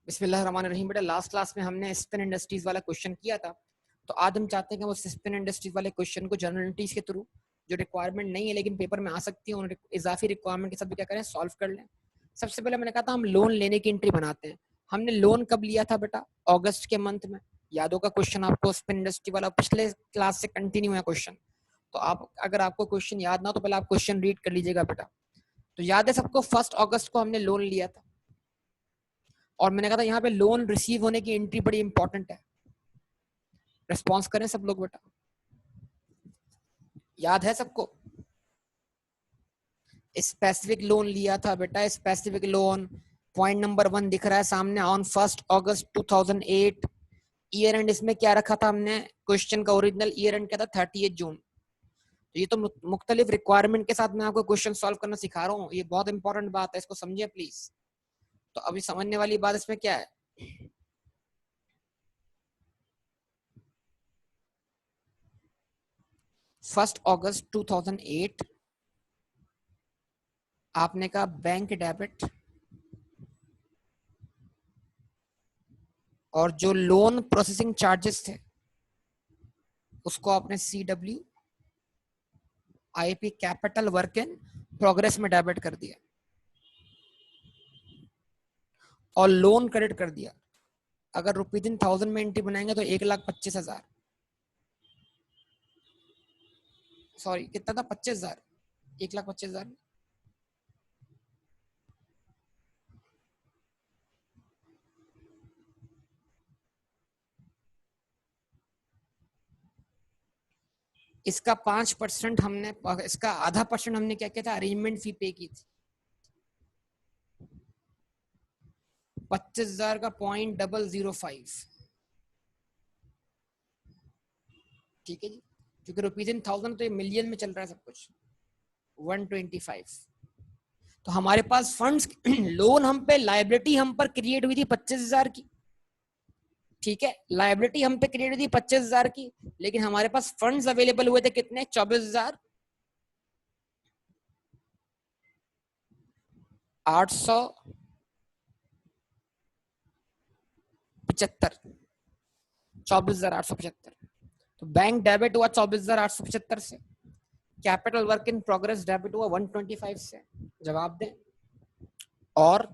बिस्मिल्लाहिर्रहमानिर्रहीम। बेटा last class में हमने स्पिन इंडस्ट्रीज वाला क्वेश्चन किया था, तो आज हम चाहते हैं कि वो स्पिन इंडस्ट्रीज वाले क्वेश्चन को जनरलिटीज के थ्रू जो रिक्वायरमेंट नहीं है लेकिन पेपर में आ सकती है, उन इजाफी रिक्वायरमेंट के साथ भी क्या करें, सॉल्व कर लें। सबसे पहले मैंने कहा था हम लोन लेने की एंट्री बनाते हैं। हमने लोन कब लिया था बेटा? अगस्त के मंथ में। याद होगा क्वेश्चन आपको, स्पिन इंडस्ट्री वाला पिछले क्लास से कंटिन्यू है क्वेश्चन। तो आप अगर आपको क्वेश्चन याद ना हो तो पहले आप क्वेश्चन रीड कर लीजिएगा बेटा। तो याद है सबको, 1 अगस्त को हमने लोन लिया था और मैंने कहा था यहाँ पे लोन रिसीव होने की एंट्री बड़ी इंपॉर्टेंट है। रिस्पॉन्स करें सब लोग बेटा, याद है सबको? स्पेसिफिक लोन लिया था बेटा, स्पेसिफिक लोन। पॉइंट नंबर 1 दिख रहा है सामने, ऑन 1 अगस्त 2008। ईयर एंड इसमें क्या रखा था हमने? क्वेश्चन का ओरिजिनल ईयर एंड क्या था? 30 जून। तो ये तो मुख्तलिफ रिक्वायरमेंट के साथ मैं आपको क्वेश्चन सॉल्व करना सिखा रहा हूँ, ये बहुत इंपॉर्टेंट बात है, इसको समझिए प्लीज। तो अभी समझने वाली बात इसमें क्या है, 1 अगस्त 2008 आपने कहा बैंक डेबिट, और जो लोन प्रोसेसिंग चार्जेस थे उसको आपने CW IP capital work in progress में डेबिट कर दिया और लोन क्रेडिट कर दिया। अगर ₹1000 में एंट्री बनाएंगे तो 1,25,000, सॉरी कितना था? 25,000, 1,25,000। इसका 5% हमने, इसका आधा परसेंट हमने क्या किया था? अरेंजमेंट फी पे की थी। 25,000 का 0.005, ठीक है जी। क्योंकि ₹1000 तो ये मिलियन में चल रहा है सब कुछ, 125। तो हमारे पास फंड्स लोन हम पे, लाइबिलिटी हम पर क्रिएट हुई थी 25,000 की, ठीक है। लाइबिलिटी हम पे क्रिएट हुई थी 25,000 की, लेकिन हमारे पास फंड्स अवेलेबल हुए थे कितने? 24,875। 24,875। तो बैंक डेबिट हुआ 24,875 से, capital work in progress debit हुआ 125 से। जवाब दें। और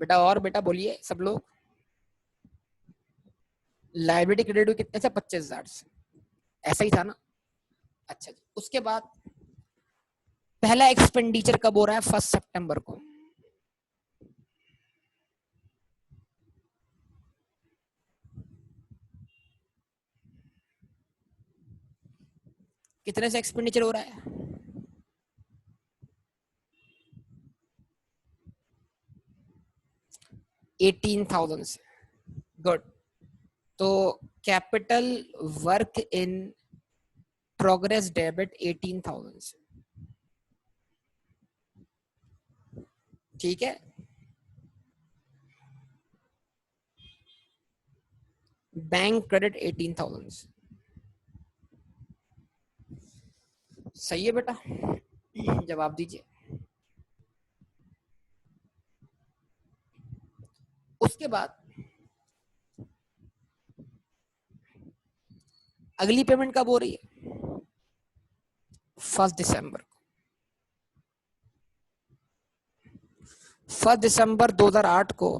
बेटा बोलिए सब लोग। लाइबिलिटी क्रेडिट हुई कितने से? 25,000 से। ऐसा ही था ना? अच्छा जी। उसके बाद पहला एक्सपेंडिचर कब हो रहा है? 1 सितंबर को। कितने से एक्सपेंडिचर हो रहा है? 18,000 से। गुड। तो capital work in progress debit 18,000 से, ठीक है। बैंक क्रेडिट 18,000 से, सही है बेटा? जवाब दीजिए। उसके बाद अगली पेमेंट कब हो रही है? 1 दिसंबर को। 1 दिसंबर 2008 को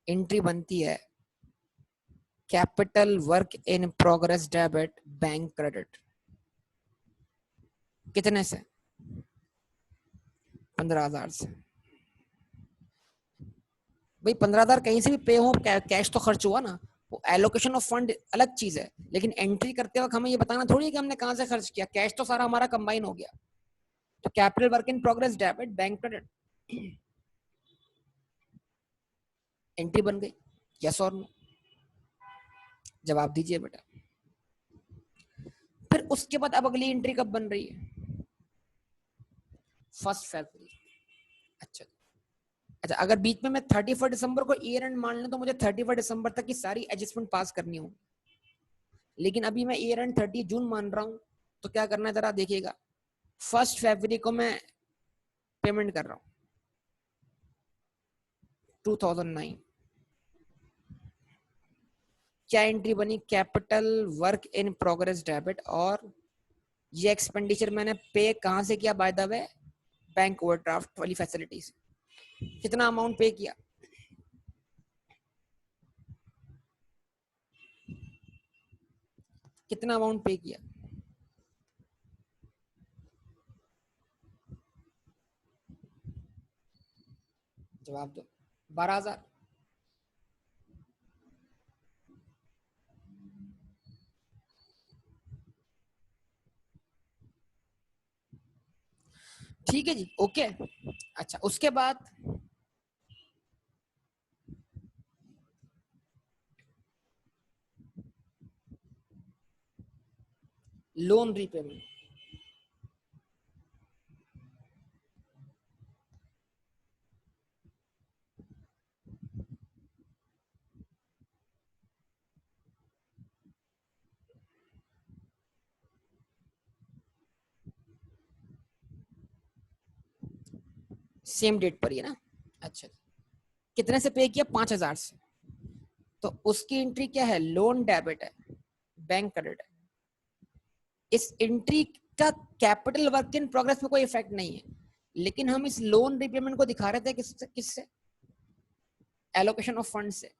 एंट्री बनती है capital work in progress debit bank credit. कितने से? 15,000 से। भाई 15,000 कहीं से भी पे हो, कैश तो खर्च हुआ ना। वो एलोकेशन ऑफ फंड अलग चीज है, लेकिन एंट्री करते वक्त हमें ये बताना थोड़ी है कि हमने कहां से खर्च किया। कैश तो सारा हमारा कंबाइन हो गया। तो capital work in progress debit bank credit entry बन गई। यस और नो? जवाब दीजिए बेटा। फिर उसके बाद अब अगली एंट्री कब बन रही है? 1 फरवरी। अच्छा अच्छा, अगर बीच में मैं 31 दिसंबर को ईयर एंड मान लूं तो मुझे 31 दिसंबर तक की सारी एडजस्टमेंट पास करनी होगी। लेकिन अभी मैं ईयर एंड 30 जून मान रहा हूं, तो क्या करना है जरा देखिएगा। 1 फरवरी को मैं पेमेंट कर रहा हूं, 2009 क्या एंट्री बनी? Capital work in progress debit, और ये एक्सपेंडिचर मैंने पे कहां से किया by the way? Bank overdraft वाली फैसिलिटी से। कितना अमाउंट पे किया? कितना अमाउंट पे किया? जवाब दो। 12,000। ठीक है जी, ओके। अच्छा, उसके बाद लोन रीपेमेंट। सेम डेट पर ही है ना? अच्छा, कितने से पे किया? 5,000 से। तो उसकी एंट्री क्या है? लोन डेबिट है, बैंक क्रेडिट है। इस एंट्री का कैपिटल वर्क इन प्रोग्रेस में कोई इफेक्ट नहीं है, लेकिन हम इस लोन रीपेमेंट को दिखा रहे थे किससे? एलोकेशन ऑफ फंड से।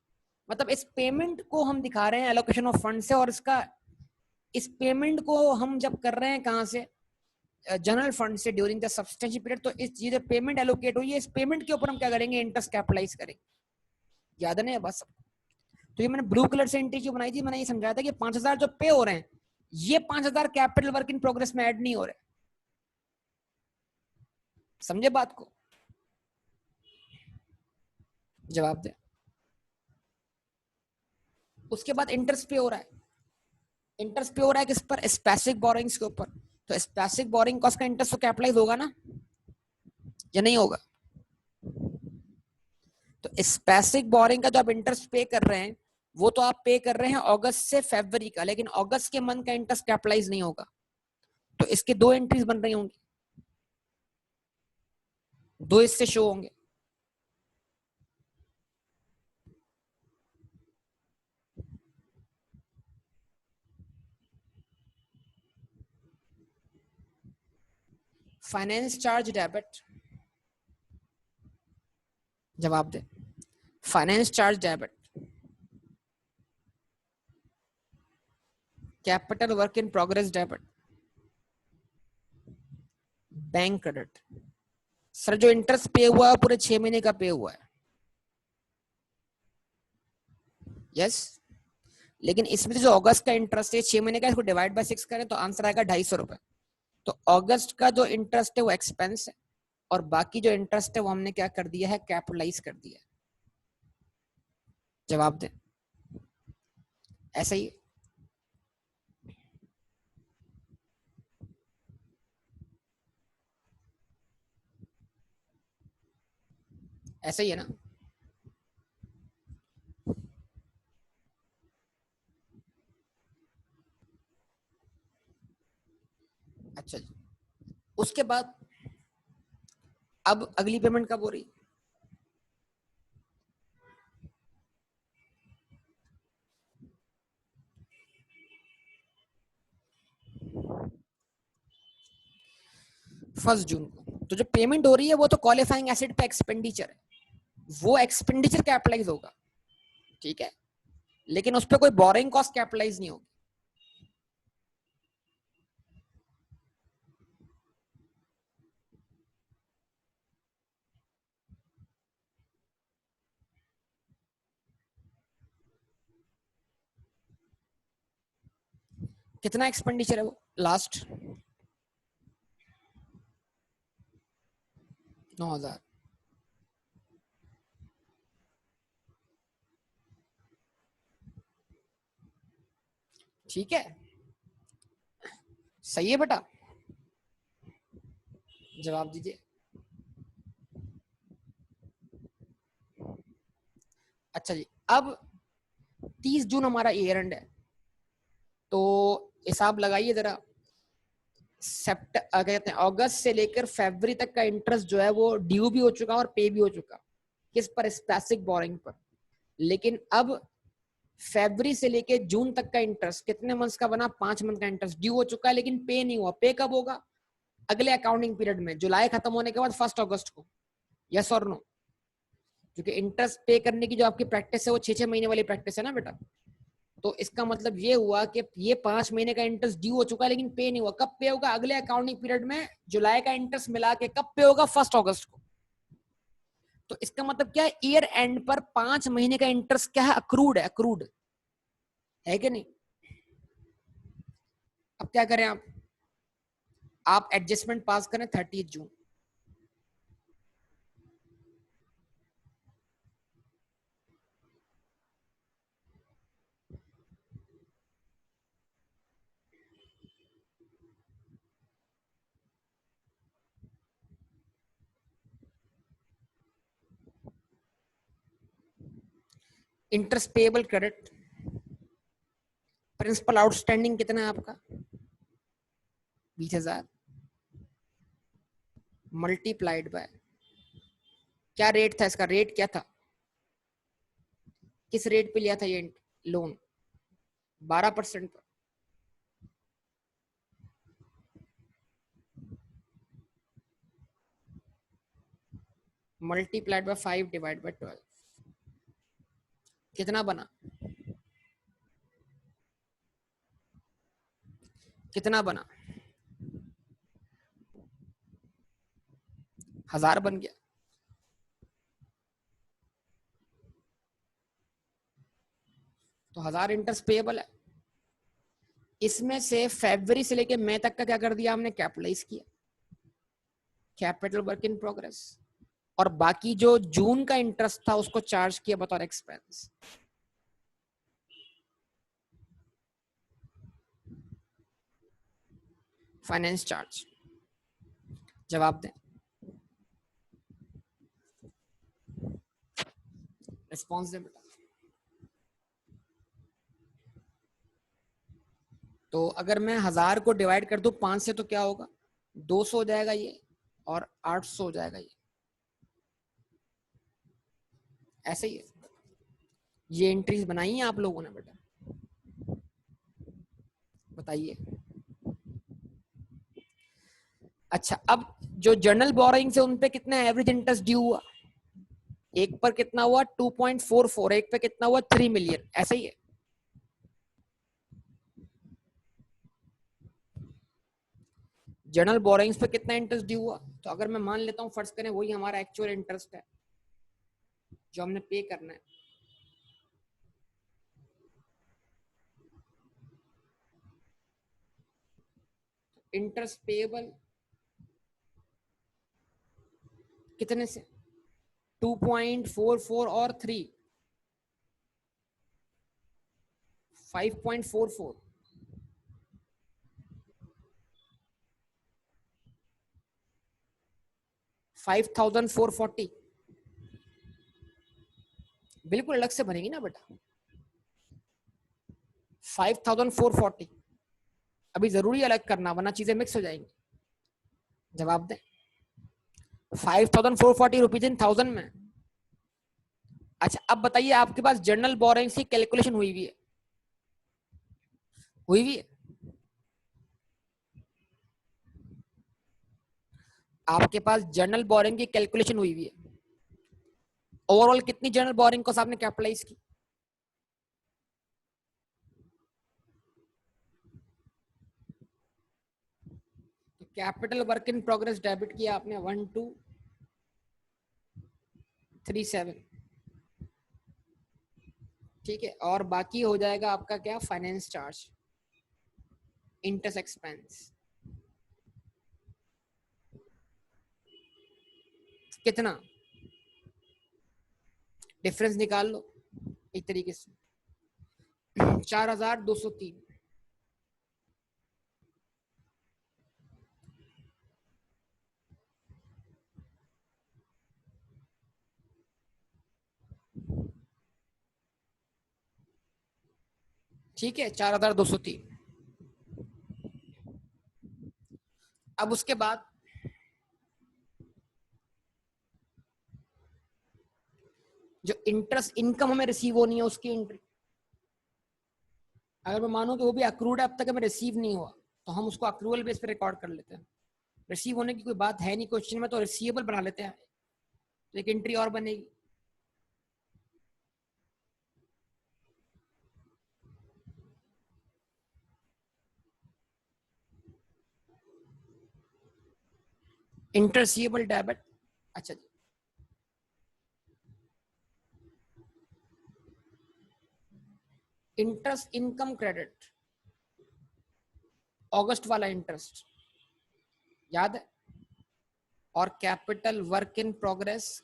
मतलब इस पेमेंट को हम दिखा रहे हैं एलोकेशन ऑफ फंड से, और इस पेमेंट को हम जब कर रहे हैं कहां से? जनरल फंड से ड्यूरिंग द सब्सटेंशियल पीरियड। तो इस चीज पेमेंट एलोकेट हुई है, इस पेमेंट के ऊपर हम क्या करेंगे? इंटरेस्ट कैपिटलाइज करेंगे। याद नहीं है बस? तो ये मैंने ब्लू कलर से एंट्री जो बनाई थी, मैंने ये समझाया था कि 5,000 जो पे हो रहे हैं, ये 5,000 कैपिटल वर्क इन प्रोग्रेस में ऐड नहीं हो रहे। समझे बात को? जवाब दे। उसके बाद इंटरेस्ट पे हो रहा है। इंटरेस्ट पे हो रहा है किस पर? स्पेसिफिक बोरोइंग्स के ऊपर। तो स्पेसिफिक बोरोइंग कॉस्ट का इंटरेस्ट तो कैपिटलाइज होगा ना, या नहीं होगा? तो स्पेसिफिक बोरोइंग का जो आप इंटरेस्ट पे कर रहे हैं, वो तो आप पे कर रहे हैं अगस्त से फरवरी का, लेकिन अगस्त के मंथ का इंटरेस्ट कैपिटलाइज नहीं होगा। तो इसके दो एंट्रीज बन रही होंगी, दो इससे शो होंगे। Finance charge debit. जवाब दे। Finance charge debit, capital work in progress debit, bank credit. Sir जो इंटरेस्ट पे हुआ है पूरे 6 महीने का पे हुआ है। यस, लेकिन इसमें जो अगस्त का इंटरेस्ट है 6 महीने का, इसको डिवाइड बाय 6 करें तो आंसर आएगा 250 रुपए। तो अगस्त का जो इंटरेस्ट है वो एक्सपेंस है, और बाकी जो इंटरेस्ट है वो हमने क्या कर दिया है? कैपिटलाइज कर दिया है। जवाब दे। ऐसा ही ऐसा ही है ना? अच्छा जी, उसके बाद अब अगली पेमेंट कब हो रही? फर्स्ट जून को। तो जो पेमेंट हो रही है वो तो क्वालिफाइंग एसेट पे एक्सपेंडिचर है, वो एक्सपेंडिचर कैपिटलाइज होगा, ठीक है, लेकिन उस पर कोई बोरिंग कॉस्ट कैपिटलाइज नहीं होगी। कितना एक्सपेंडिचर है वो लास्ट? 9,000। ठीक है, सही है बेटा? जवाब दीजिए। अच्छा जी, अब 30 जून हमारा ईयर एंड है, तो हिसाब लगाइए जरा। कहते हैं अगस्त से लेकर फरवरी तक का इंटरेस्ट जो है वो ड्यू भी हो चुका और पे भी हो चुका। किस पर, स्पेसिफिक बोरिंग पर। लेकिन अब फरवरी से लेके जून तक का इंटरेस्ट कितने मंथ्स का बना, 5 मंथ का इंटरेस्ट ड्यू हो चुका है लेकिन पे नहीं हुआ। पे कब होगा, अगले अकाउंटिंग पीरियड में, जुलाई खत्म होने के बाद 1 अगस्त को। यस और नो? क्योंकि इंटरेस्ट पे करने की जो आपकी प्रैक्टिस है वो 6-6 महीने वाली प्रैक्टिस है ना बेटा। तो इसका मतलब ये हुआ कि ये 5 महीने का इंटरेस्ट ड्यू हो चुका है लेकिन पे नहीं हुआ। कब पे होगा, अगले अकाउंटिंग पीरियड में। जुलाई का इंटरेस्ट मिला के कब पे होगा, 1 अगस्त को। तो इसका मतलब क्या है, ईयर एंड पर 5 महीने का इंटरेस्ट क्या है, अक्रूड है, अक्रूड है कि नहीं। अब क्या करें आप एडजस्टमेंट पास करें 30 जून। Interest payable credit, principal outstanding कितना है आपका, 20,000 मल्टीप्लाइड बाय, क्या रेट था इसका, रेट क्या था, किस रेट पे लिया था ये लोन, 12% पर। मल्टीप्लाइड बाय 5 डिवाइड बाय 12, कितना बना, कितना बना, 1000 बन गया। तो 1000 इंटरेस्ट पेएबल है। इसमें से फरवरी से लेके मई तक का क्या कर दिया हमने, कैपिटलाइज किया, कैपिटल वर्क इन प्रोग्रेस। और बाकी जो जून का इंटरेस्ट था उसको चार्ज किया बतौर एक्सपेंस। फाइनेंस चार्ज, जवाब दें, रिस्पॉन्स दें बेटा। तो अगर मैं 1000 को डिवाइड कर दूं 5 से तो क्या होगा, 200 हो जाएगा ये, और 800 हो जाएगा ये, ऐसे ही है। ये एंट्रीज बनाई है आप लोगों ने बेटा, बताइए। अच्छा, अब जो जर्नल बोरोइंग से उन पे कितना एवरेज इंटरेस्ट ड्यू हुआ, एक पर कितना हुआ 2.44, एक पे कितना हुआ 3 मिलियन, ऐसे ही है। जर्नल बोरोइंग्स पे कितना इंटरेस्ट ड्यू हुआ, तो अगर मैं मान लेता हूं, फर्ज करें वही हमारा एक्चुअल इंटरेस्ट है जो हमने पे करना है। इंटरेस्ट पेएबल कितने से, 2.44 और 3, 5.44, 5440, बिल्कुल अलग से बनेगी ना बेटा, 5440। अभी जरूरी अलग करना वरना चीजें मिक्स हो जाएंगी। जवाब दें, 5440 रुपीज इन 1000 में। अच्छा, अब बताइए आपके पास जर्नल बोरोइंग्स की कैलकुलेशन हुई हुई है, हुई हुई है, आपके पास जर्नल बोरोइंग की कैलकुलेशन हुई हुई है। ओवरऑल कितनी जर्नल बोरोइंग को आपने कैपिटलाइज की, तो capital work in progress debit किया आपने 1237, ठीक है। और बाकी हो जाएगा आपका क्या, फाइनेंस चार्ज, इंटरेस्ट एक्सपेंस, कितना, डिफरेंस निकाल लो एक तरीके से, 4203। ठीक है, 4203। अब उसके बाद जो इंटरेस्ट इनकम हमें रिसीव होनी है उसकी एंट्री। अगर मैं मानूं कि वो भी अक्रूड है, अब तक हमें रिसीव नहीं हुआ, तो हम उसको अक्रूवल बेस पे रिकॉर्ड कर लेते हैं। रिसीव होने की कोई बात है नहीं क्वेश्चन में, तो रिसीवेबल बना लेते हैं, तो एक एंट्री और बनेगी। इंटरसीएबल डेबिट, अच्छा जी, इंटरेस्ट इनकम क्रेडिट, अगस्त वाला इंटरेस्ट याद है, और capital work in progress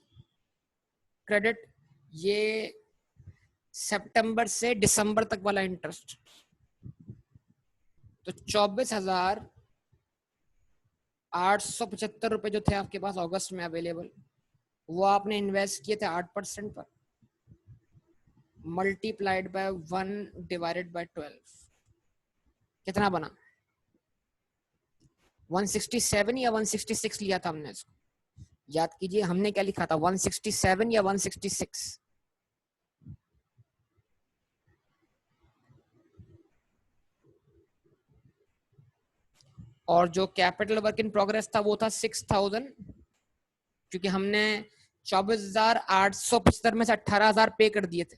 credit, ये सितंबर से दिसंबर तक वाला इंटरेस्ट। तो 24,875 रुपए जो थे आपके पास अगस्त में अवेलेबल, वो आपने इन्वेस्ट किए थे 8% पर, मल्टीप्लाइड बाय 1 डिवाइडेड बाय 12, कितना बना? 167 या 166 लिया था हमने इसको, याद कीजिए हमने क्या लिखा था, 167 या 166? और जो कैपिटल वर्क इन प्रोग्रेस था वो था 6,000, क्योंकि हमने 24,875 में से 18,000 पे कर दिए थे,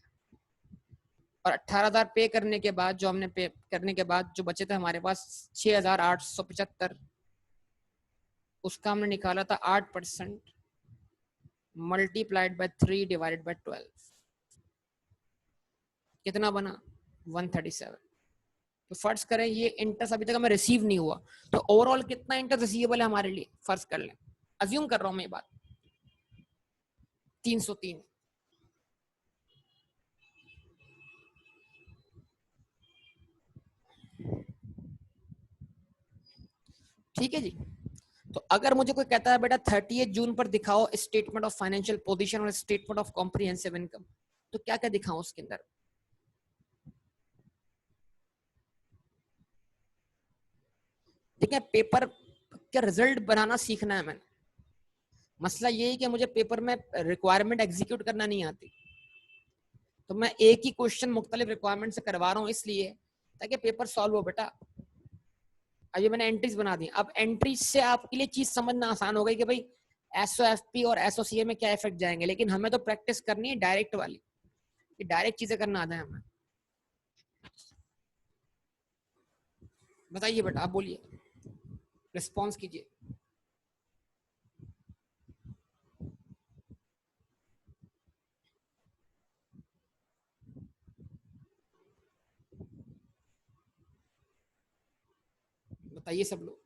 और 18,000 पे करने के बाद जो हमने पे करने के बाद जो बचे थे हमारे पास 6,875, उसका हमने निकाला था 8% मल्टीप्लाइड बाय 3 डिवाइडेड बाय 12, कितना बना? 137। तो फर्ज करें ये इंटरेस्ट अभी तक हमें रिसीव नहीं हुआ, तो ओवरऑल कितना इंटरेस्ट रिसीवेबल है हमारे लिए, फर्ज कर लें, अज्यूम कर रहा हूं मैं ये बात, 303। ठीक है जी। तो अगर मुझे कोई कहता है बेटा 30 जून पर दिखाओ स्टेटमेंट ऑफ फाइनेंशियल पोजीशन और स्टेटमेंट ऑफ कॉम्प्रिहेंसिव इनकम, तो क्या क्या दिखाऊं उसके अंदर? देखिए पेपर का रिजल्ट बनाना सीखना है मैंने, मसला ये है कि मुझे पेपर में रिक्वायरमेंट एग्जीक्यूट करना नहीं आती, तो मैं एक ही क्वेश्चन मुख्तलिफ रिक्वायरमेंट से करवा रहा हूँ इसलिए ताकि पेपर सॉल्व हो बेटा। अब ये मैंने एंट्रीज बना दी, अब एंट्रीज से आपके लिए चीज समझना आसान हो गई कि भाई एसओएफपी और एसओसीए में क्या इफेक्ट जाएंगे, लेकिन हमें तो प्रैक्टिस करनी है डायरेक्ट वाली, कि डायरेक्ट चीजें करना आता है हमें। बताइए बेटा, आप बोलिए, रिस्पॉन्स कीजिए। बताइए सब लोग।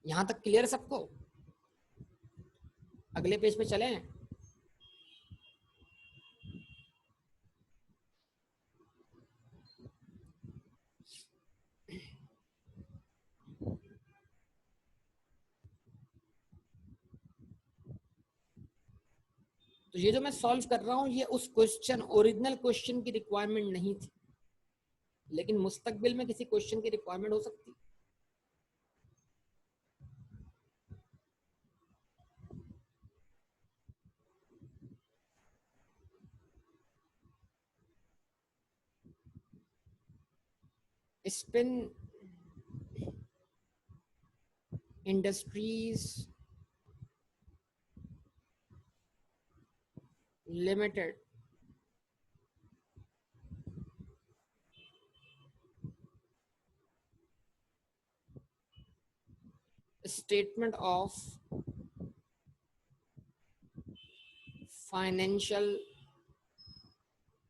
यहां तक क्लियर सबको? अगले पेज पे चलें। तो ये जो मैं सॉल्व कर रहा हूँ ये उस क्वेश्चन, ओरिजिनल क्वेश्चन की रिक्वायरमेंट नहीं थी, लेकिन मुस्तकबिल में किसी क्वेश्चन की रिक्वायरमेंट हो सकती है। Spin industries limited statement of financial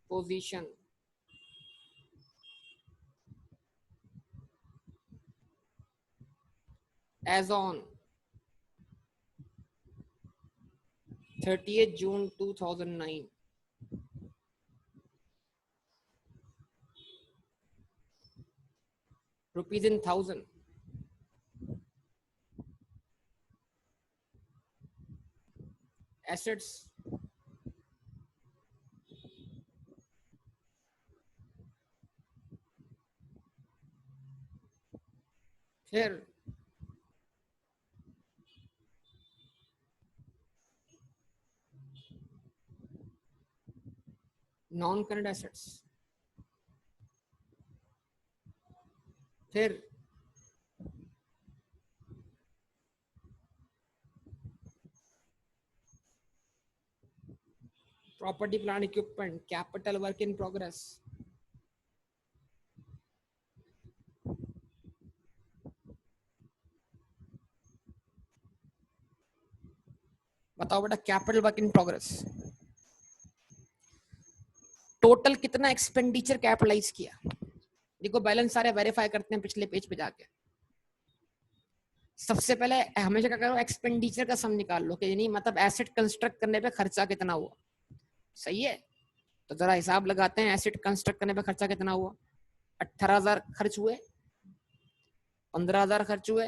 position as on 30th June 2009, rupees in 1000, assets फिर नॉन करंट एसेट्स, फिर property plant equipment, capital work in progress, बताओ बेटा capital work in progress total कितना expenditure capitalise किया। देखो balance सारे verify करते हैं पिछले पेज पे जाके। सबसे पहले हमेशा क्या करो, एक्सपेंडिचर का सम निकाल लो कि नहीं मतलब एसेट कंस्ट्रक्ट करने पे खर्चा कितना हुआ। सही है, तो जरा हिसाब लगाते हैं, एसेट कंस्ट्रक्ट करने पे खर्चा कितना हुआ। 18,000 खर्च हुए, 15,000 खर्च हुए,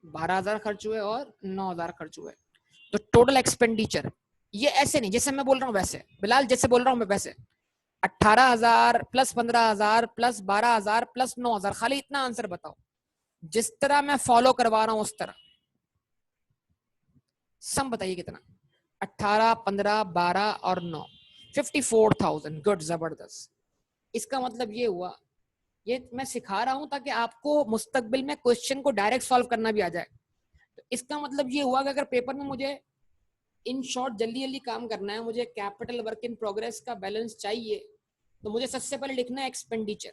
12,000 खर्च हुए और 9,000 खर्च हुए। तो टोटल एक्सपेंडिचर ये ऐसे नहीं जैसे मैं बोल रहा हूँ वैसे, बिलाल जैसे बोल रहा हूँ मैं वैसे 18,000 प्लस 15,000 प्लस 12,000 प्लस 9,000, खाली इतना आंसर बताओ। जिस तरह मैं फॉलो करवा रहा हूं उस तरह सम बताइए कितना। 18, 15, 12 और 9, 54,000। गुड, जबरदस्त। इसका मतलब ये हुआ, ये मैं सिखा रहा हूं ताकि आपको मुस्तकबिल में क्वेश्चन को डायरेक्ट सॉल्व करना भी आ जाए। तो इसका मतलब ये हुआ कि अगर पेपर में मुझे इन शॉर्ट जल्दी जल्दी काम करना है, मुझे कैपिटल वर्क इन प्रोग्रेस का बैलेंस चाहिए, तो मुझे सबसे पहले लिखना है एक्सपेंडिचर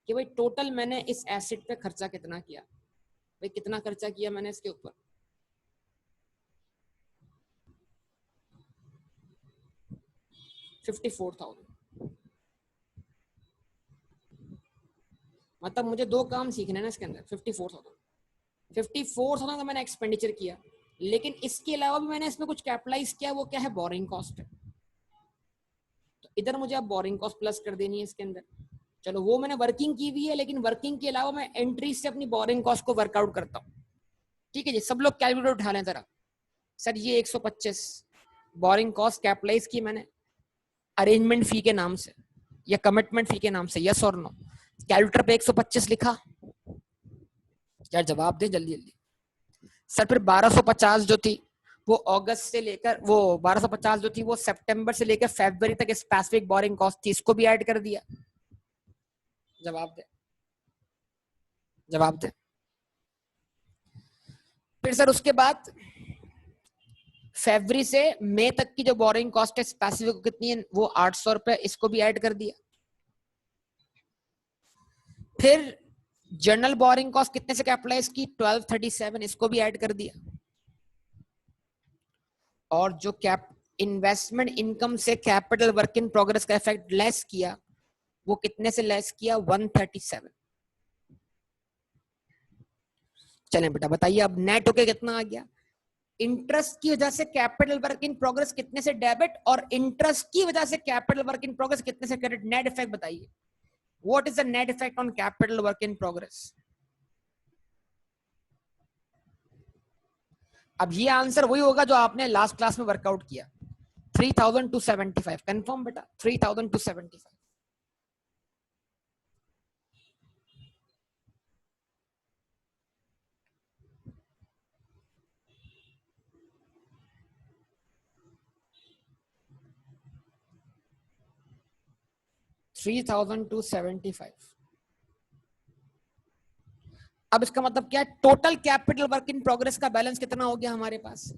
कि भाई टोटल मैंने इस एसेट पे खर्चा कितना किया, भाई कितना खर्चा किया मैंने इसके ऊपर। $54,000। मतलब मुझे दो काम सीखने हैं ना इसके अंदर। 54,000 का मैंने एक्सपेंडिचर किया, लेकिन इसके अलावा भी मैंने इसमें कुछ कैपिटलाइज किया, वो क्या है, बोरिंग कॉस्ट है। तो इधर मुझे अब बोरिंग कॉस्ट प्लस कर देनी है इसके अंदर। चलो वो मैंने वर्किंग की हुई है, लेकिन वर्किंग के अलावा मैं एंट्री से अपनी बोरिंग कॉस्ट को वर्कआउट करता हूँ। ठीक है जी, सब लोग कैलकुलेटर उठा लें जरा। सर ये 125 बोरिंग कॉस्ट कैपिटलाइज की मैंने अरेंजमेंट फी के नाम से या कमिटमेंट फी के नाम से, यस और नो। कैलकुलेटर पे 125 लिखा, यार जवाब दे जल्दी जल्दी। सर फिर 1250 जो थी वो अगस्त से लेकर, वो 1250 जो थी वो सितंबर से लेकर फरवरी तक स्पेसिफिक बोरिंग कॉस्ट थी, इसको भी ऐड कर दिया। जवाब दे, जवाब दे। फिर सर उसके बाद फरवरी से मई तक की जो बोरिंग कॉस्ट है स्पेसिफिक कितनी है, वो 800 रुपए, इसको भी ऐड कर दिया। फिर जनरल बोरिंग कॉस्ट कितने से कैपिटलाइज की, 1237, इसको भी ऐड कर दिया। और जो कैप इन्वेस्टमेंट इनकम से कैपिटल वर्क इन प्रोग्रेस का इफेक्ट लेस किया, वो कितने से लेस किया, 137। चलें बेटा बताइए अब नेट होके कितना आ गया। इंटरेस्ट की वजह से कैपिटल वर्क इन प्रोग्रेस कितने से डेबिट, और इंटरेस्ट की वजह से कैपिटल वर्क इन प्रोग्रेस कितने से क्रेडिट। नेट इफेक्ट बताइए, what is the net effect on capital work in progress. अब ये आंसर वही होगा जो आपने लास्ट क्लास में वर्कआउट किया, 3,275। कंफर्म बेटा, 3,275। अब इसका मतलब क्या है, total capital work in progress का बैलेंस कितना हो गया हमारे पास,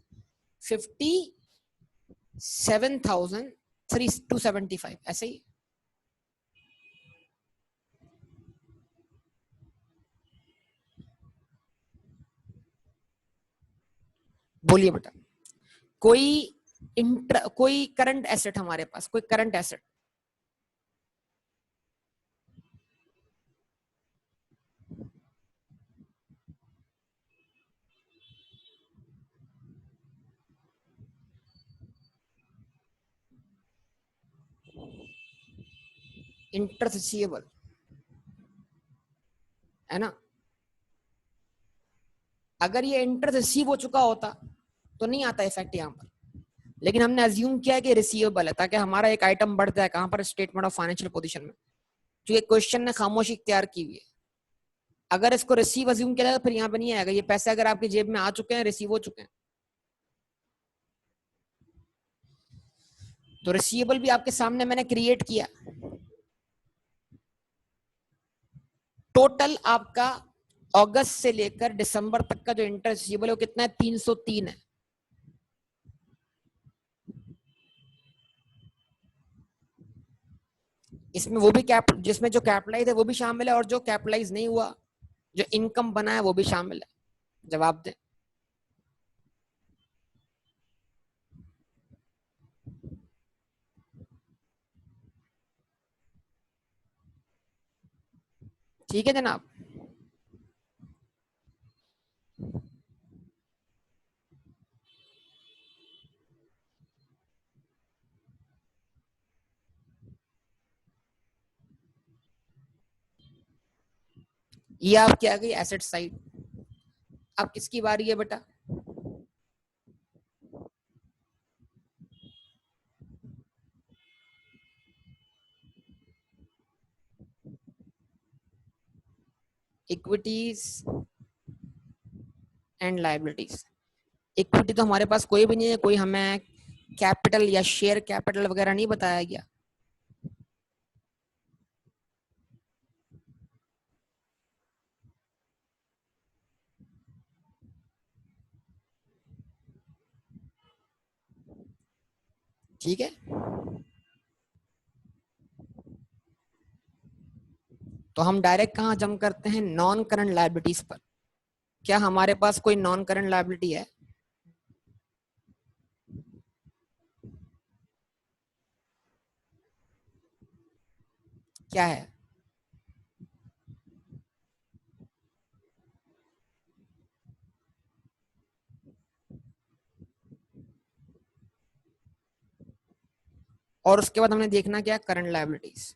57,275, ऐसे ही। बोलिए बेटा, कोई करंट एसेट हमारे पास, कोई करंट एसेट, इंटरेस्ट रिसीवेबल है ना। अगर ये इंटरेस्ट रिसीव हो चुका होता तो नहीं आता इफेक्ट यहाँ पर, लेकिन हमने अज्यूम किया है कि रिसीवेबल है, ताकि हमारा एक आइटम बढ़ जाए कहां पर, स्टेटमेंट ऑफ फाइनेंशियल पोजीशन में, जो एक क्वेश्चन ने खामोशी इख्तियार की हुई है। अगर इसको रिसीव अज्यूम किया जाए तो फिर यहाँ पे नहीं आएगा, ये पैसे अगर आपकी जेब में आ चुके हैं, रिसीव हो चुके हैं। तो रिसीवेबल भी आपके सामने मैंने क्रिएट किया। टोटल आपका अगस्त से लेकर दिसंबर तक का जो इंटरेस्ट रिसीवेबल है वो कितना है, 303 है। इसमें वो भी कैप, जिसमें जो कैपिटलाइज है वो भी शामिल है, और जो कैपिटलाइज नहीं हुआ, जो इनकम बना है वो भी शामिल है। जवाब दें। ठीक है जनाब। ये आपकी आ गई एसेट साइड। अब किसकी बारी है बेटा? Equities and liabilities. इक्विटी तो हमारे पास कोई भी नहीं है, कोई हमें कैपिटल या शेयर कैपिटल वगैरह नहीं बताया गया। ठीक है, तो हम डायरेक्ट कहाँ जम करते हैं, नॉन करंट लायबिलिटीज पर। क्या हमारे पास कोई नॉन करंट लायबिलिटी है? क्या है? और उसके बाद हमने देखना क्या, करंट लायबिलिटीज।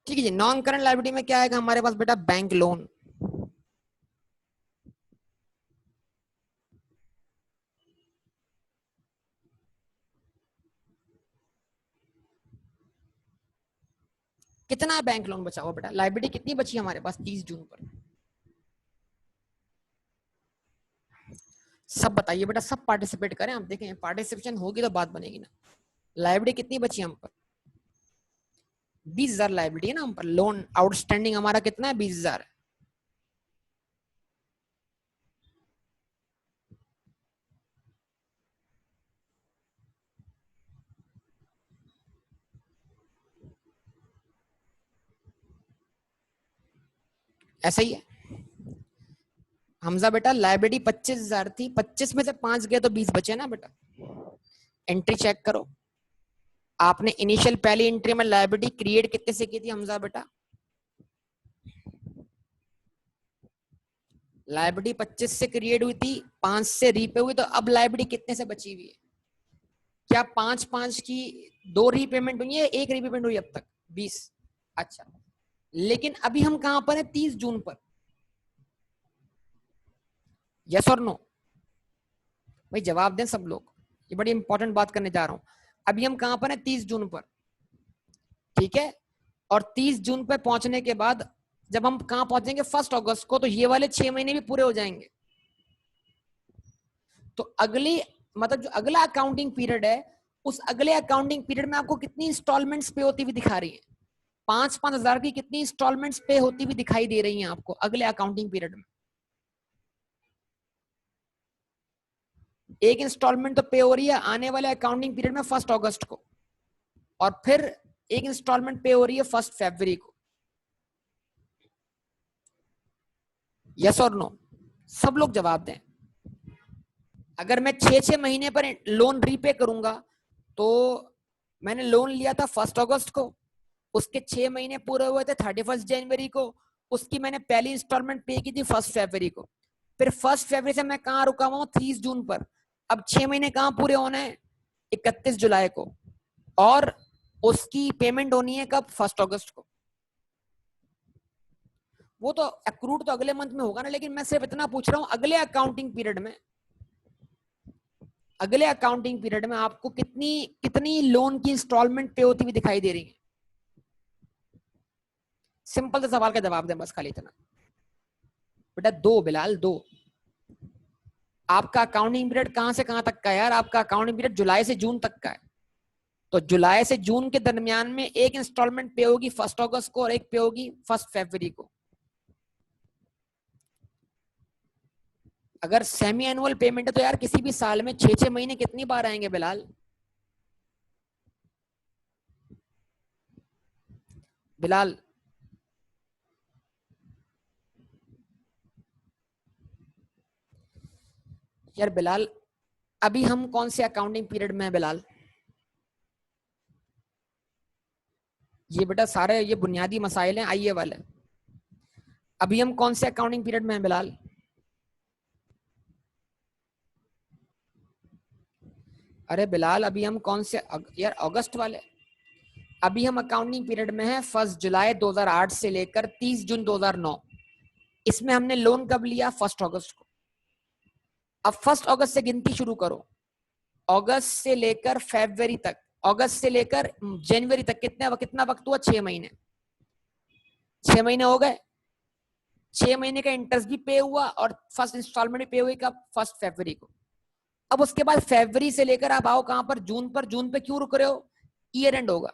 ठीक है जी, नॉन करंट लायबिलिटी में क्या आएगा हमारे पास बेटा, बैंक लोन। कितना बैंक लोन बचा हुआ बेटा? लायबिलिटी कितनी बची हमारे पास 30 जून पर? सब बताइए बेटा, सब पार्टिसिपेट करें, आप देखें पार्टिसिपेशन होगी तो बात बनेगी ना। लायबिलिटी कितनी बची हम पर? 20,000 लायबिलिटी है ना हम पर। लोन आउटस्टैंडिंग हमारा कितना है, 20,000। ऐसा ही है हमजा बेटा। लायबिलिटी 25,000 थी, 25 में से 5 गए तो 20 बचे ना बेटा। एंट्री चेक करो, आपने इनिशियल पहली एंट्री में लायबिलिटी क्रिएट कितने से की थी हमजा बेटा? लायबिलिटी 25 से क्रिएट हुई थी, 5 से रीपे हुई, तो अब लायबिलिटी कितने से बची हुई है? क्या 5-5 की 2 रीपेमेंट हुई है, एक रीपेमेंट हुई अब तक? 20। अच्छा, लेकिन अभी हम कहां पर है, 30 जून पर। यस और नो भाई, जवाब दें सब लोग, ये बड़ी इंपॉर्टेंट बात करने जा रहा हूं। अभी हम कहां पर है, 30 जून पर। ठीक है, और 30 जून पे पहुंचने के बाद जब हम कहां पहुंचेंगे, 1 अगस्त को, तो ये वाले 6 महीने भी पूरे हो जाएंगे। तो अगली, मतलब जो अगला अकाउंटिंग पीरियड है, उस अगले अकाउंटिंग पीरियड में आपको कितनी इंस्टॉलमेंट्स पे होती हुई दिखा रही है? 5-5 हजार की कितनी इंस्टॉलमेंट्स पे होती हुई दिखाई दे रही हैं आपको अगले अकाउंटिंग पीरियड में? एक इंस्टॉलमेंट तो पे हो रही है आने वाले अकाउंटिंग पीरियड में 1 अगस्त को, और फिर एक इंस्टॉलमेंट पे हो रही है 1 फरवरी को। यस और नो, सब लोग जवाब दें। अगर मैं 6-6 महीने पर लोन रीपे करूंगा, तो मैंने लोन लिया था 1 अगस्त को, उसके 6 महीने पूरे हुए थे 31 जनवरी को, उसकी मैंने पहली इंस्टॉलमेंट पे की थी 1 फरवरी को। फिर 1 फरवरी से मैं कहां रुका हुआ हूँ, 30 जून पर। अब 6 महीने कहां पूरे होने हैं, 31 जुलाई को, और उसकी पेमेंट होनी है कब, 1 अगस्त को। वो तो अक्रूड तो अगले मंथ में होगा ना, लेकिन मैं सिर्फ इतना पूछ रहा हूं अगले अकाउंटिंग पीरियड में, अगले अकाउंटिंग पीरियड में आपको कितनी कितनी लोन की इंस्टॉलमेंट पे होती हुई दिखाई दे रही है। सिंपल से सवाल का जवाब दें बस, खाली इतना। बेटा दो, बिलाल दो। आपका अकाउंटिंग पीरियड कहां से कहां तक का है यार? आपका अकाउंटिंग पीरियड जुलाई से जून तक का है। तो जुलाई से जून के दरमियान में एक इंस्टॉलमेंट पे होगी 1 अगस्त को और एक पे होगी 1 फरवरी को। अगर सेमी एनुअल पेमेंट है तो यार किसी भी साल में 6-6 महीने कितनी बार आएंगे बिलाल? बिलाल यार, बिलाल अभी हम कौन से अकाउंटिंग पीरियड में है बिलाल? ये बेटा सारे ये बुनियादी मसाइल हैं, आइए वाले। अभी हम कौन से अकाउंटिंग पीरियड में है बिलाल? अरे बिलाल अभी हम कौन से यार अगस्त वाले। अभी हम अकाउंटिंग पीरियड में है 1 जुलाई 2008 से लेकर 30 जून 2009। इसमें हमने लोन कब लिया? 1 अगस्त को। अब 1 अगस्त से गिनती शुरू करो, अगस्त से लेकर फरवरी तक, अगस्त से लेकर जनवरी तक कितना कितना वक्त हुआ? 6 महीने। 6 महीने हो गए। 6 महीने का इंटरेस्ट भी पे हुआ और फर्स्ट इंस्टॉलमेंट भी पे हुई कब? 1 फरवरी को। अब उसके बाद फरवरी से लेकर आप आओ कहां पर? जून पर। जून पे क्यों रुक रहे हो? ईयर एंड होगा,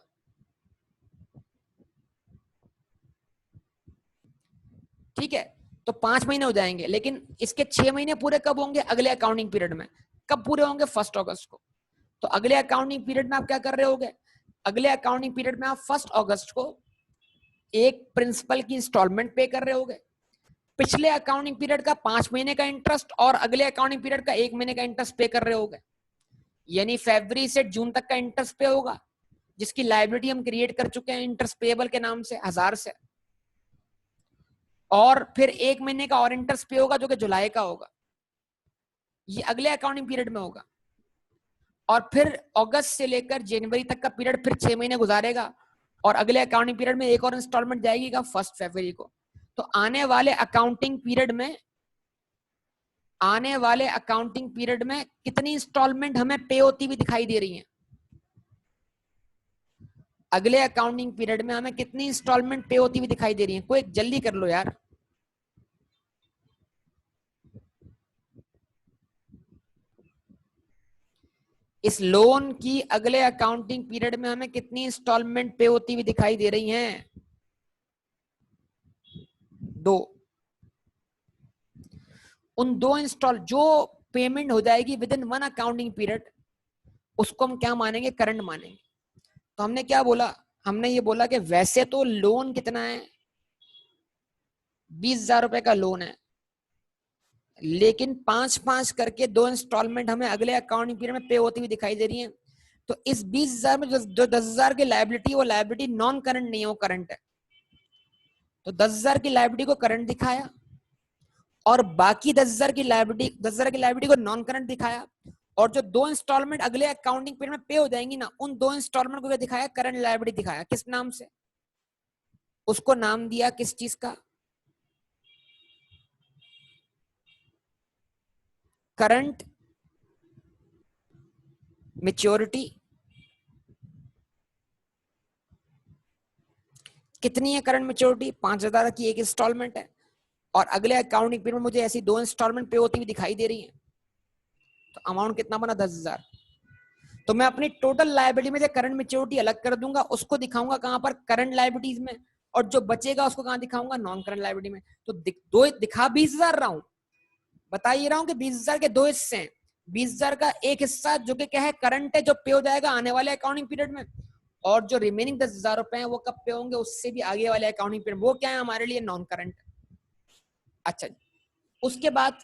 ठीक है? तो 5 महीने हो जाएंगे, लेकिन इसके 6 महीने पूरे कब होंगे? अगले अकाउंटिंग पीरियड में। कब पूरे होंगे? 1 अगस्त को। तो अगले अकाउंटिंग पीरियड में आप क्या कर रहे होगे? अगले अकाउंटिंग पीरियड में आप 1 अगस्त को एक प्रिंसिपल की इंस्टॉलमेंट पे कर रहे होगे, पिछले अकाउंटिंग पीरियड का 5 महीने का इंटरेस्ट और अगले अकाउंटिंग पीरियड का 1 महीने का इंटरेस्ट पे कर रहे होगे। यानी फरवरी से जून तक का इंटरेस्ट पे होगा, जिसकी लाइबिलिटी हम क्रिएट कर चुके हैं इंटरेस्ट पेएबल के नाम से 1000 से, और फिर 1 महीने का और इंटरेस्ट पे होगा जो कि जुलाई का होगा। ये अगले अकाउंटिंग पीरियड में होगा। और फिर अगस्त से लेकर जनवरी तक का पीरियड फिर 6 महीने गुजारेगा, और अगले अकाउंटिंग पीरियड में एक और इंस्टॉलमेंट जाएगी का 1 फरवरी को। तो आने वाले अकाउंटिंग पीरियड में, आने वाले अकाउंटिंग पीरियड में कितनी इंस्टॉलमेंट हमें पे होती हुई दिखाई दे रही है? अगले अकाउंटिंग पीरियड में हमें कितनी इंस्टॉलमेंट पे होती हुई दिखाई दे रही है? कोई जल्दी कर लो यार। इस लोन की अगले अकाउंटिंग पीरियड में हमें कितनी इंस्टॉलमेंट पे होती हुई दिखाई दे रही हैं? 2। उन 2 इंस्टॉल जो पेमेंट हो जाएगी विद इन 1 अकाउंटिंग पीरियड, उसको हम क्या मानेंगे? करंट मानेंगे। तो हमने क्या बोला? हमने ये बोला कि वैसे तो लोन कितना है? 20,000 रुपए का लोन है, लेकिन 5-5 करके 2 इंस्टॉलमेंट हमें अगले अकाउंटिंग पीरियड में पे होती हुई दिखाई दे रही है। तो इस 20,000 में जो 10,000 की लायबिलिटी, वो लायबिलिटी नॉन करंट नहीं है, वो करंट है। तो 10,000 की लायबिलिटी को करंट दिखाया, और बाकी 10,000 की लायबिलिटी, 10,000 की लायबिलिटी को नॉन करंट दिखाया। और जो 2 इंस्टॉलमेंट अगले अकाउंटिंग पीरियड में पे हो जाएंगी ना, उन 2 इंस्टॉलमेंट को क्या दिखाया? करंट लायबिलिटी दिखाया। किस नाम से? उसको नाम दिया किस चीज का? Current maturity. कितनी है करंट मेच्योरिटी? 5,000 की एक इंस्टॉलमेंट है, और अगले अकाउंटिंग पीरियड में मुझे ऐसी 2 इंस्टॉलमेंट पे होती हुई दिखाई दे रही है। तो अमाउंट कितना बना? 10,000। तो मैं अपनी टोटल लायबिलिटी में से करंट मेच्योरिटी अलग कर दूंगा, उसको दिखाऊंगा कहां पर? करंट लायबिलिटीज में। और जो बचेगा उसको कहां दिखाऊंगा? नॉन करंट लायबिलिटी में। तो दो दिखा 20,000 रहा हूं, बता ये रहा हूं कि 20,000 के 2 हिस्से हैं। 20,000 का एक हिस्सा जो कि क्या है? करंट है, जो पे हो जाएगा आने वाले अकाउंटिंग पीरियड में। और जो रिमेनिंग 10,000 रुपए हैं वो कब पे होंगे? उससे भी आगे वाले अकाउंटिंग पीरियड। वो क्या है हमारे लिए? Non current. अच्छा, उसके बाद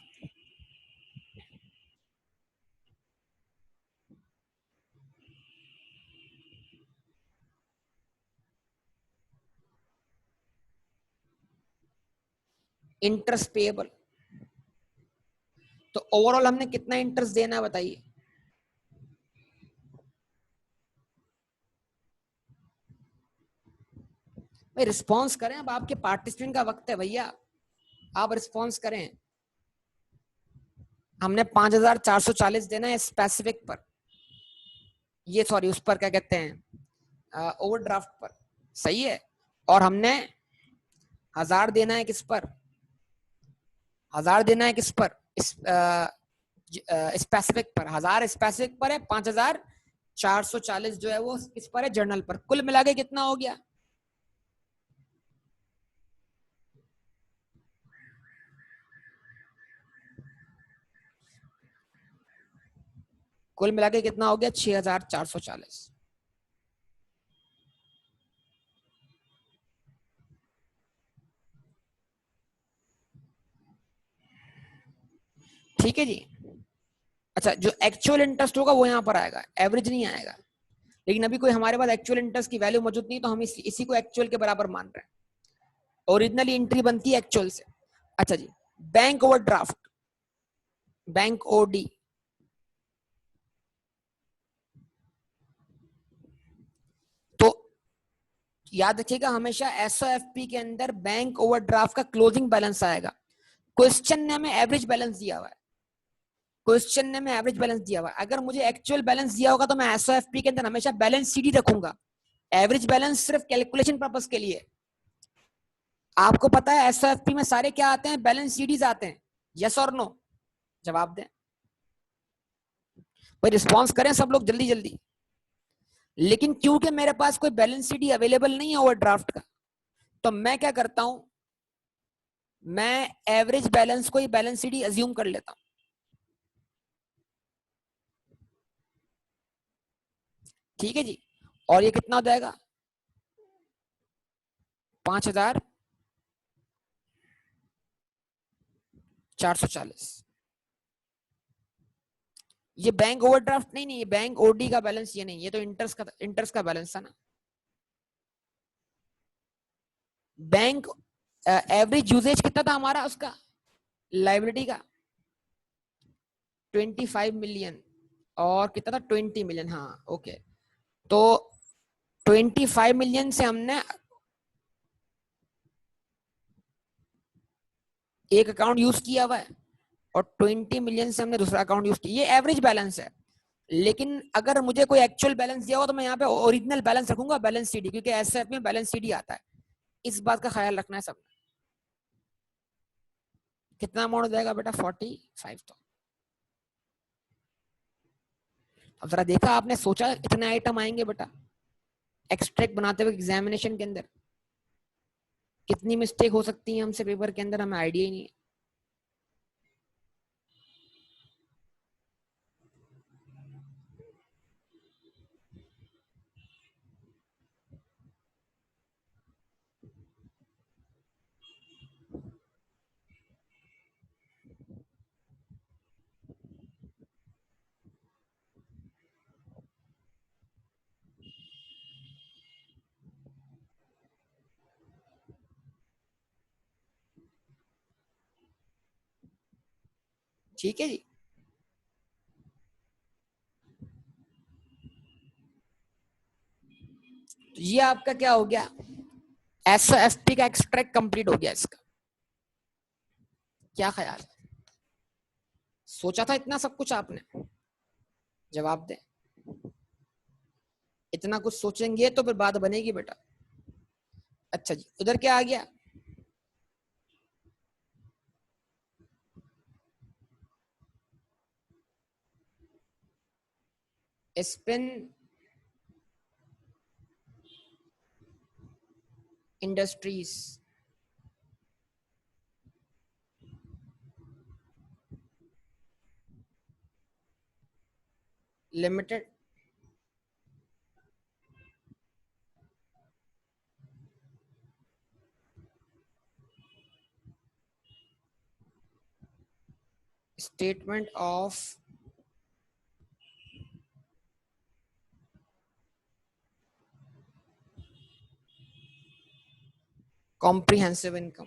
इंटरेस्ट पेएबल। तो ओवरऑल हमने कितना इंटरेस्ट देना है बताइए? भाई रिस्पॉन्स करें, अब आपके पार्टिसिपेंट का वक्त है भैया, आप रिस्पॉन्स करें। हमने 5440 देना है स्पेसिफिक पर, ये सॉरी उस पर क्या कहते हैं ओवरड्राफ्ट पर, सही है। और हमने 1000 देना है किस पर, 1000 देना है किस पर, स्पेसिफिक पर। 1000 स्पेसिफिक पर है, 5440 जो है वो किस पर है, जर्नल पर। कुल मिला के कितना हो गया, कुल मिला के कितना हो गया, 6440। ठीक है जी। अच्छा, जो एक्चुअल इंटरेस्ट होगा वो यहाँ पर आएगा, एवरेज नहीं आएगा। लेकिन अभी कोई हमारे पास एक्चुअल इंटरेस्ट की वैल्यू मौजूद नहीं, तो हम इसी को एक्चुअल के बराबर मान रहे हैं। ओरिजिनली एंट्री बनती है एक्चुअल से। अच्छा जी, बैंक ओवरड्राफ्ट, बैंक ओडी, तो याद रखिएगा हमेशा एसओएफपी के अंदर बैंक ओवरड्राफ्ट का क्लोजिंग बैलेंस आएगा। क्वेश्चन ने हमें एवरेज बैलेंस दिया हुआ है, क्वेश्चन ने हमें एवरेज बैलेंस दिया हुआ है। अगर मुझे एक्चुअल बैलेंस दिया होगा तो मैं एसओएफपी के अंदर हमेशा बैलेंस सीडी रखूंगा, एवरेज बैलेंस सिर्फ कैलकुलेशन पर्पस के लिए। आपको पता है एसओएफपी में सारे क्या आते हैं, बैलेंस सीडीज आते हैं, यस और नो, जवाब दें भाई, रिस्पॉन्स करें सब लोग जल्दी जल्दी। लेकिन क्योंकि मेरे पास कोई बैलेंस सीडी अवेलेबल नहीं है ओवरड्राफ्ट का, तो मैं क्या करता हूं, मैं एवरेज बैलेंस को ही बैलेंस सीडी अज्यूम कर लेता हूं। ठीक है जी। और ये कितना हो जाएगा, 5440। ये बैंक ओवरड्राफ्ट नहीं, नहीं ये बैंक ओडी का बैलेंस, ये नहीं, ये तो इंटरेस्ट का बैलेंस था ना। बैंक एवरेज यूजेज कितना था हमारा उसका, लाइबिलिटी का 25 मिलियन, और कितना था 20 मिलियन, हाँ ओके। तो 25 मिलियन से हमने एक अकाउंट यूज किया हुआ है, और 20 मिलियन से हमने दूसरा अकाउंट यूज किया, ये एवरेज बैलेंस है। लेकिन अगर मुझे कोई एक्चुअल बैलेंस दिया हो तो मैं यहाँ पे ओरिजिनल बैलेंस रखूंगा, बैलेंस सीडी, क्योंकि एसएफ में बैलेंस सीडी आता है। इस बात का ख्याल रखना है सब। कितना अमाउंट हो जाएगा बेटा, 45। तो अब जरा देखा आपने, सोचा इतने आइटम आएंगे बेटा एक्सट्रैक्ट बनाते हुए एग्जामिनेशन के अंदर, कितनी मिस्टेक हो सकती है हमसे पेपर के अंदर, हमें आइडिया ही नहीं है। ठीक है जी। तो ये आपका क्या हो गया, एसओएफपी का एक्सट्रैक्ट कंप्लीट हो गया। इसका क्या ख्याल, सोचा था इतना सब कुछ आपने, जवाब दे। इतना कुछ सोचेंगे तो फिर बात बनेगी बेटा। अच्छा जी, उधर क्या आ गया, spin industries limited, statement of comprehensive income.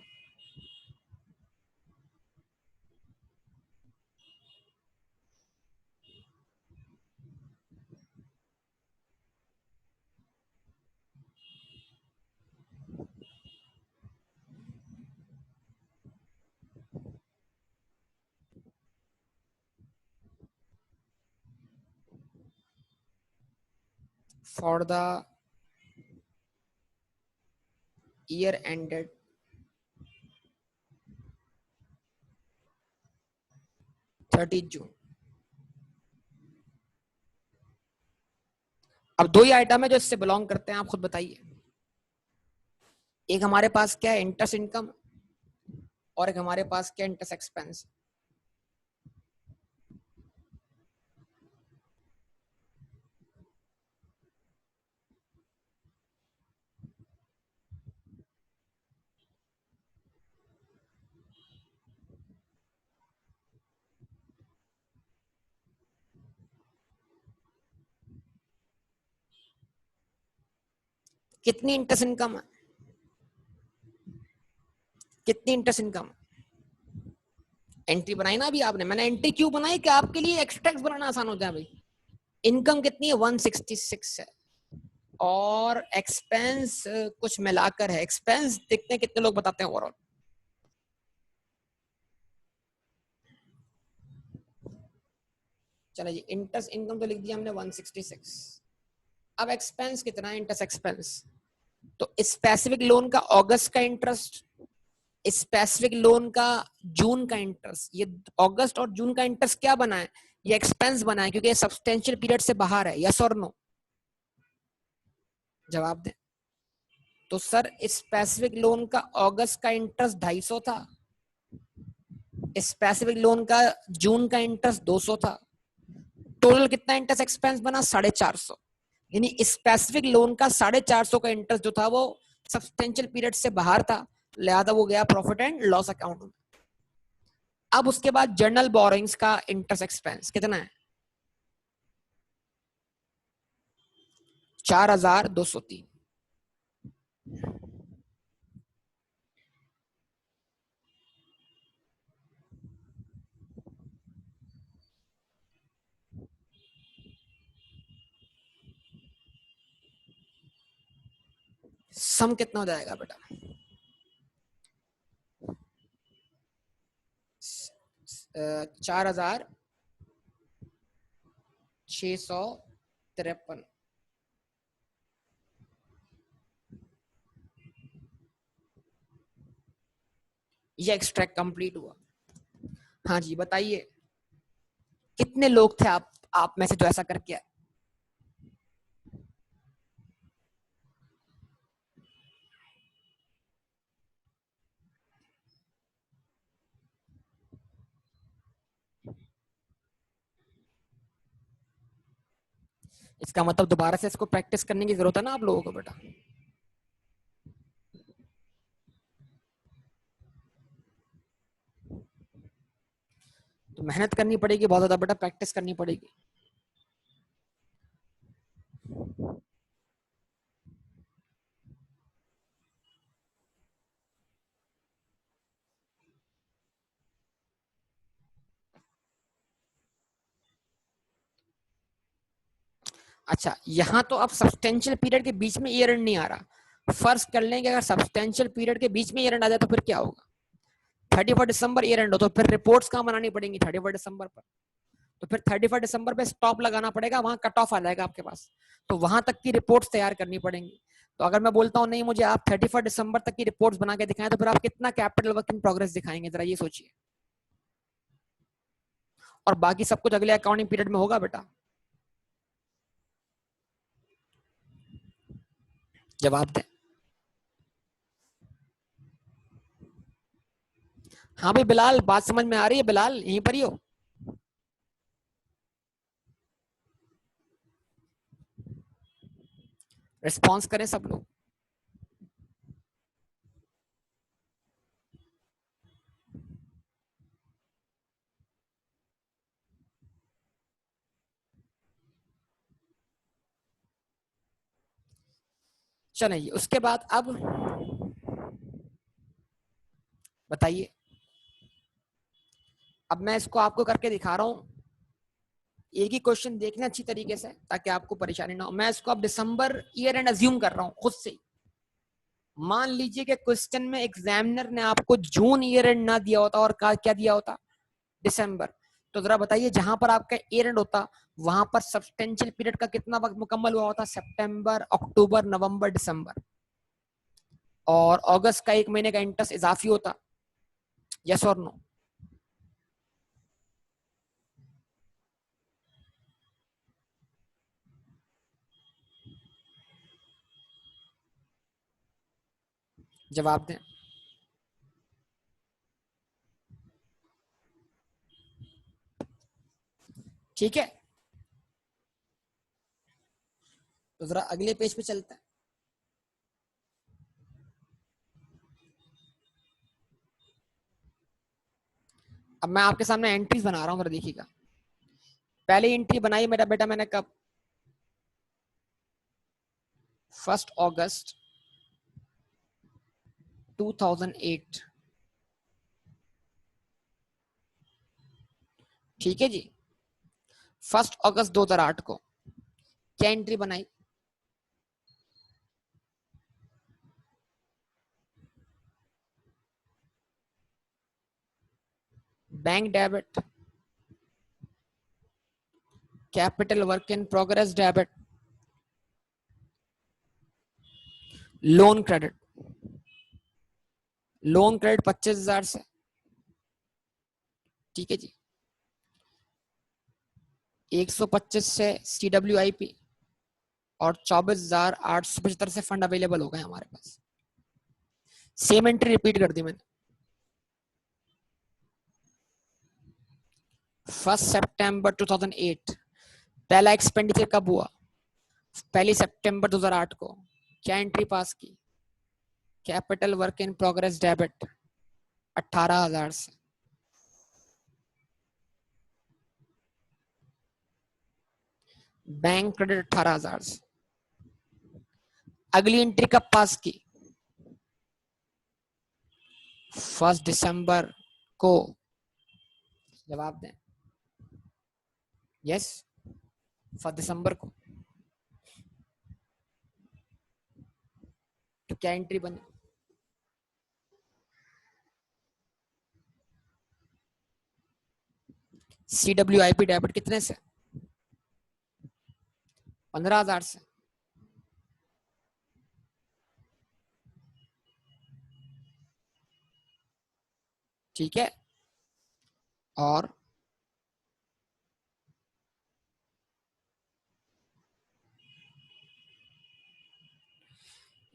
For the year ended 30 जून। अब दो ही आइटम है जो इससे बिलोंग करते हैं, आप खुद बताइए। एक हमारे पास क्या है, इंटरेस्ट इनकम, और एक हमारे पास क्या, इंटरेस्ट एक्सपेंस। कितनी इंटरेस्ट इनकम है, कितनी इंटरेस्ट इनकम? एंट्री बनाई ना अभी आपने, मैंने एंट्री क्यों बनाई कि आपके लिए एक्सट्रैक्ट बनाना आसान हो जाए भाई। इनकम कितनी है, 166 है, और एक्सपेंस कुछ मिलाकर है। एक्सपेंस देखते हैं कितने लोग बताते हैं ओवरऑल। चलिए इंटरेस्ट इनकम तो लिख दिया हमने 166। अब एक्सपेंस कितना है, इंटरेस्ट एक्सपेंस। तो स्पेसिफिक लोन का अगस्त का इंटरेस्ट, स्पेसिफिक लोन का जून का इंटरेस्ट, ये अगस्त और जून का इंटरेस्ट क्या बना है, ये एक्सपेंस बना है क्योंकि ये सब्सटेंशियल पीरियड से बाहर है। यस और नो, जवाब दें। तो सर स्पेसिफिक लोन का अगस्त का इंटरेस्ट 250 था, स्पेसिफिक लोन का जून का इंटरेस्ट 200 था, टोटल कितना इंटरेस्ट एक्सपेंस बना, 450। यानी स्पेसिफिक लोन का 450 का इंटरेस्ट जो था वो सब्सटेंशियल पीरियड से बाहर था, लिहाजा वो गया प्रॉफिट एंड लॉस अकाउंट में। अब उसके बाद जर्नल बोरोइंग्स का इंटरेस्ट एक्सपेंस कितना है, 4203। सम कितना हो जाएगा बेटा, 4653। ये एक्सट्रैक्ट कंप्लीट हुआ। हाँ जी बताइए, कितने लोग थे आप में से जो ऐसा करके आए? इसका मतलब दोबारा से इसको प्रैक्टिस करने की जरूरत है ना आप लोगों को बेटा। तो मेहनत करनी पड़ेगी बहुत ज्यादा बेटा, प्रैक्टिस करनी पड़ेगी। अच्छा यहाँ तो अब सब्सटेंशियल पीरियड के बीच में ईयर एंड नहीं आ रहा। फर्स्ट कर लेंगे अगर सब्सटेंशियल पीरियड के बीच में ईयर एंड आ जाए तो फिर क्या होगा, 31 दिसंबर ईयर एंड हो तो फिर रिपोर्ट्स कहाँ बनानी पड़ेंगी, 31 दिसंबर पर। तो फिर 31 दिसंबर पे स्टॉप लगाना पड़ेगा, वहां कट ऑफ आ जाएगा आपके पास, तो वहां तक की रिपोर्ट्स तैयार करनी पड़ेंगी। तो अगर मैं बोलता हूँ नहीं मुझे आप 31 दिसंबर तक की रिपोर्ट्स बना के दिखाएं, तो फिर आप कितना कैपिटल वर्क इन प्रोग्रेस दिखाएंगे, जरा ये सोचिए। और बाकी सब कुछ अगले अकाउंटिंग पीरियड में होगा बेटा। जवाब दें। हाँ भाई बिलाल, बात समझ में आ रही है बिलाल, यहीं पर ही हो? रिस्पॉन्स करें सब लोग। चलिए उसके बाद अब बताइए, अब मैं इसको आपको करके दिखा रहा हूं। एक ही क्वेश्चन देखना अच्छी तरीके से ताकि आपको परेशानी ना हो। मैं इसको अब दिसंबर ईयर एंड अज्यूम कर रहा हूं खुद से। मान लीजिए कि क्वेश्चन में एग्जामिनर ने आपको जून ईयर एंड ना दिया होता और क्या दिया होता, दिसंबर। तो जरा बताइए जहां पर आपका ईयर एंड होता वहां पर सब्सटेंशियल पीरियड का कितना वक्त मुकम्मल हुआ होता? सितंबर, अक्टूबर, नवंबर, दिसंबर। और अगस्त का 1 महीने का इंटरेस्ट इजाफी होता। यस और नो? जवाब दें। ठीक है, तो जरा अगले पेज पे चलते हैं। अब मैं आपके सामने एंट्रीज बना रहा हूं, जरा देखिएगा। पहले एंट्री बनाई मेरा बेटा मैंने कब? 1 अगस्त 2008। ठीक है जी। 1 अगस्त 2008 को क्या एंट्री बनाई? Bank debit, capital work in progress debit, loan credit. Loan credit 25,000 से। ठीक है जी। 125 से CWIP और 24,875 से फंड अवेलेबल हो गए हमारे पास। सेम एंट्री रिपीट कर दी मैंने। 1 सितंबर 2008 पहला एक्सपेंडिचर कब हुआ? 1 सितंबर 2008 को। क्या एंट्री पास की? Capital work in progress debit 18,000 से। बैंक क्रेडिट 18,000 से। अगली एंट्री कब पास की? 1 दिसंबर को। जवाब दें। यस, 1 दिसंबर को। तो क्या एंट्री बनी? CWIP डेबिट कितने से? 15,000 से। ठीक है, और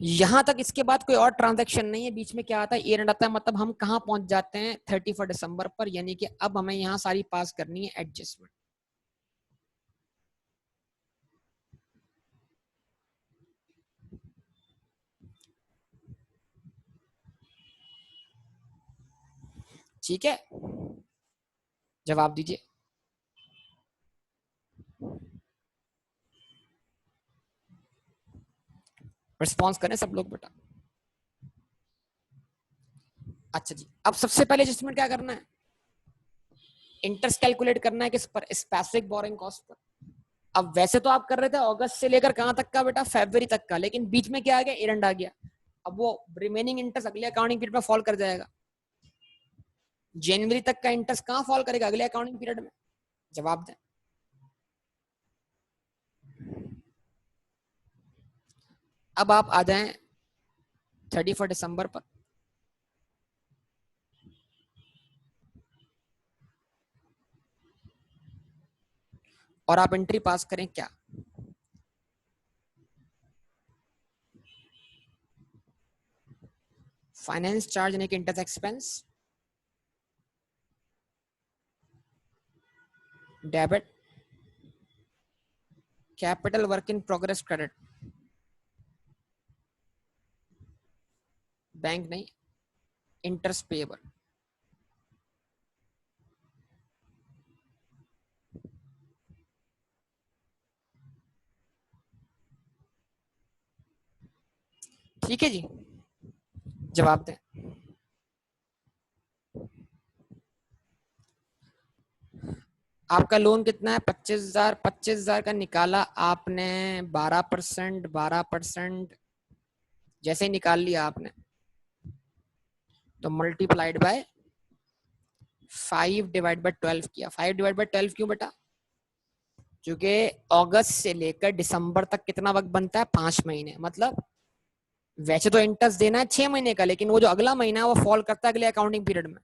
यहां तक इसके बाद कोई और ट्रांजैक्शन नहीं है। बीच में क्या आता है? ईयर एंड आता है। मतलब हम कहां पहुंच जाते हैं? 31 दिसंबर पर। यानी कि अब हमें यहां सारी पास करनी है एडजस्टमेंट। ठीक है, जवाब दीजिए। रिस्पॉन्स करें सब लोग बेटा। अच्छा जी, अब सबसे पहले एडजस्टमेंट क्या करना है? इंटरेस्ट कैलकुलेट करना है किस पर? Specific borrowing cost per. अब वैसे तो आप कर रहे थे अगस्त से लेकर कहां तक का बेटा? फरवरी तक का। लेकिन बीच में क्या आ गया? ईयर एंड आ गया। अब वो रिमेनिंग इंटरेस्ट अगले अकाउंटिंग पीरियड में फॉल कर जाएगा। जनवरी तक का इंटरेस्ट कहां फॉल करेगा? अगले अकाउंटिंग पीरियड में। जवाब दें। अब आप आ जाएं 31 दिसंबर पर। और आप एंट्री पास करें क्या? फाइनेंस चार्ज यानी कि interest expense, debit, capital work in progress credit, bank नहीं, इंटरेस्ट पेएबल। ठीक है जी, जवाब दें। आपका लोन कितना है? 25,000। 25,000 का निकाला आपने 12%। 12% जैसे ही निकाल लिया आपने तो मल्टीप्लाइड बाय 5/12 किया। 5/12 क्यों बेटा? क्योंकि अगस्त से लेकर दिसंबर तक कितना वक्त बनता है? 5 महीने। मतलब वैसे तो इंटरेस्ट देना है 6 महीने का, लेकिन वो जो अगला महीना है वो फॉल करता है अगले अकाउंटिंग पीरियड में,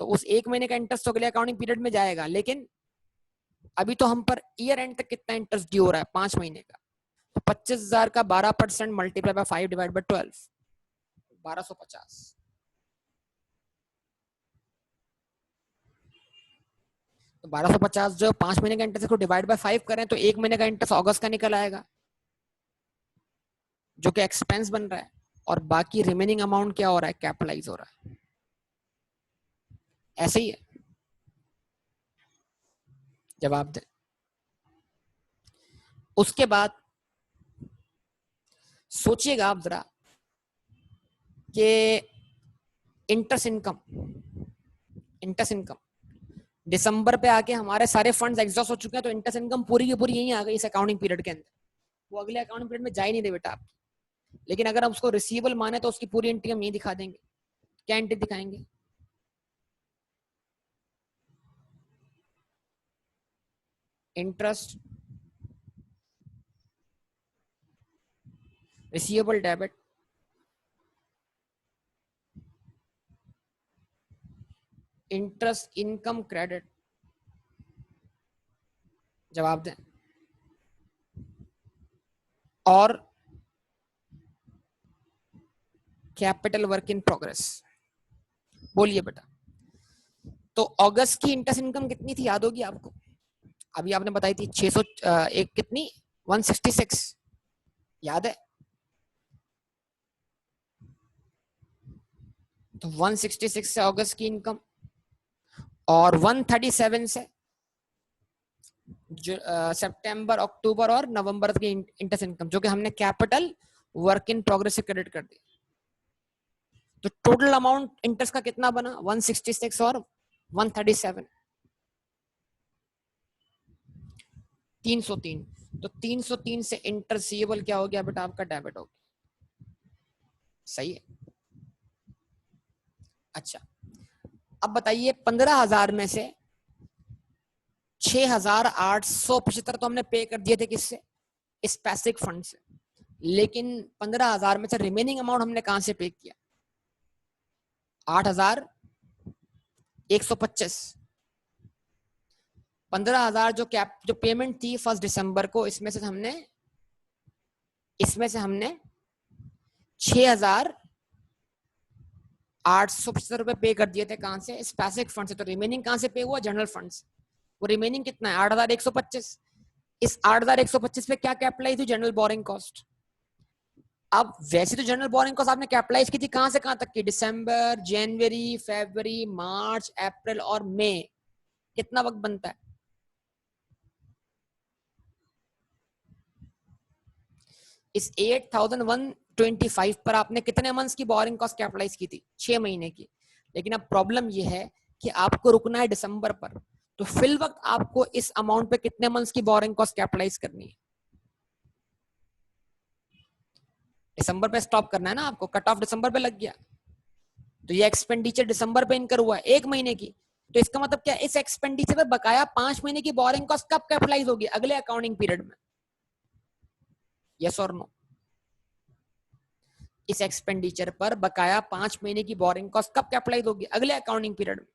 तो उस 1 महीने का इंटरेस्ट तो अगले अकाउंटिंग पीरियड में जाएगा। लेकिन अभी तो हम पर ईयर एंड तक कितना इंटरेस्ट ड्यू हो रहा है? 5 महीने का। तो 25,000 का 12% मल्टीप्लाई बाय 5/12, 1250। तो 1250 जो 5 महीने का इंटरेस्ट को डिवाइड बाय 5 करें तो 1 महीने का इंटरेस्ट अगस्त का निकल आएगा, जो कि एक्सपेंस बन रहा है, और बाकी रिमेनिंग अमाउंट क्या हो रहा है? कैपिटलाइज हो रहा है। ऐसे ही है। जवाब दे। उसके बाद सोचिएगा आप जरा कि इंटरेस्ट इनकम दिसंबर पे आके हमारे सारे फंड्स एग्जॉस्ट हो चुके हैं, तो इंटरेस्ट इनकम पूरी की पूरी यही आ गई इस अकाउंटिंग पीरियड के अंदर, वो अगले अकाउंटिंग पीरियड में जा ही नहीं दे बेटा आपकी। लेकिन अगर हम उसको रिसीवेबल माने तो उसकी पूरी एंट्री हम यही दिखा देंगे। क्या एंट्री दिखाएंगे? Interest receivable debit interest income credit. जवाब दें। और कैपिटल वर्क इन प्रोग्रेस। बोलिए बेटा। तो अगस्त की इंटरेस्ट इनकम कितनी थी? याद होगी आपको? अभी आपने बताई थी 600 एक कितनी 166, याद है? तो 166 से अगस्त की इनकम, और 137 से सितंबर, अक्टूबर और नवंबर की इंटरेस्ट इनकम, जो कि हमने कैपिटल वर्क इन प्रोग्रेस से क्रेडिट कर दी। तो टोटल अमाउंट इंटरेस्ट का कितना बना? 166 और 137, 303। तो 303 से इंटरेस्ट रिसीवेबल क्या हो गया बेटा? आपका डेबिट हो गया। सही है। अच्छा, अब बताइए 15,000 में से 6,875 तो हमने पे कर दिए थे किससे? स्पेसिफिक फंड से। लेकिन 15,000 में से रिमेनिंग अमाउंट हमने कहां से पे किया? 8,125। 15,000 जो पेमेंट थी 1 दिसंबर को, इसमें से हमने 6,875 रुपए पे कर दिए थे। कहां से? स्पेसिफिक फंड से। तो रिमेनिंग कहां से पे हुआ? जनरल फंड से। वो रिमेनिंग कितना है? 8,125। इस 8,125 पे क्या कैपिटलाइज हुई? General borrowing cost. अब वैसे तो जनरल बोरिंग कॉस्ट आपने कैपिटलाइज की थी कहां से कहां तक की? दिसंबर, जनवरी, फरवरी, मार्च, अप्रैल और मई। कितना वक्त बनता है? इस 8,125 पर आपने कितने मंथ्स की बोरिंग कॉस्ट कैपिटलाइज की थी? 6 महीने की। लेकिन अब प्रॉब्लम यह है कि आपको रुकना है दिसंबर पर, तो फिल वक्त आपको इस अमाउंट पे कितने मंथ्स की बोरिंग कॉस्ट कैपिटलाइज करनी है? दिसंबर पे स्टॉप करना है ना आपको, कट ऑफ दिसंबर पे लग गया, तो ये एक्सपेंडिचर दिसंबर पे इनकर हुआ है 1 महीने की। तो इसका मतलब क्या? इस एक्सपेंडिचर पे बकाया 5 महीने की बोरिंग कॉस्ट कब कैपिटलाइज होगी? अगले अकाउंटिंग पीरियड में। यस और नो? इस एक्सपेंडिचर पर बकाया 5 महीने की बोरिंग कॉस्ट कब कैपिटलाइज होगी? अगले अकाउंटिंग पीरियड में।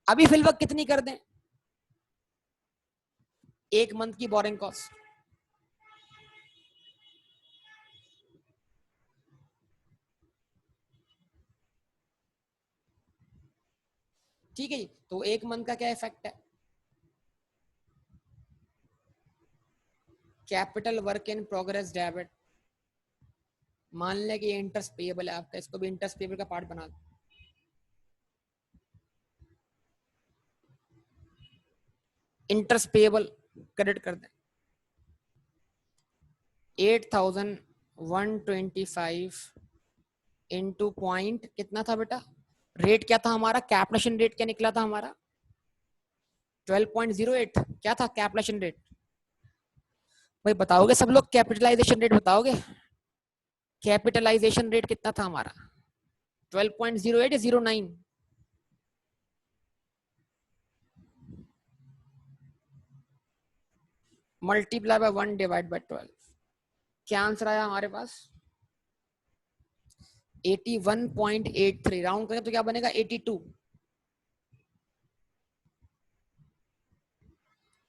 अभी फिल वक्त कितनी कर दें? 1 मंथ की बोरिंग कॉस्ट। ठीक है जी। तो 1 मंथ का क्या इफेक्ट है? Capital work in progress debit. मान लें कि ये इंटरेस्ट पेएबल है आपका, इसको भी इंटरेस्ट पेएबल का पार्ट बना दो। इंटरेस्ट पेएबल क्रेडिट कर दें। 8,125 इंटू पॉइंट कितना था बेटा? रेट क्या था हमारा? कैपिटलेशन रेट क्या निकला था हमारा? 12.08। क्या था कैपिटलेशन रेट? भाई बताओगे सब लोग? कैपिटलाइजेशन रेट बताओगे? कैपिटलाइजेशन रेट कितना था हमारा? 12.08 या 09? Multiply by 1 divide by 12। क्या आंसर आया हमारे पास? 81.83। राउंड करें तो क्या बनेगा? 82।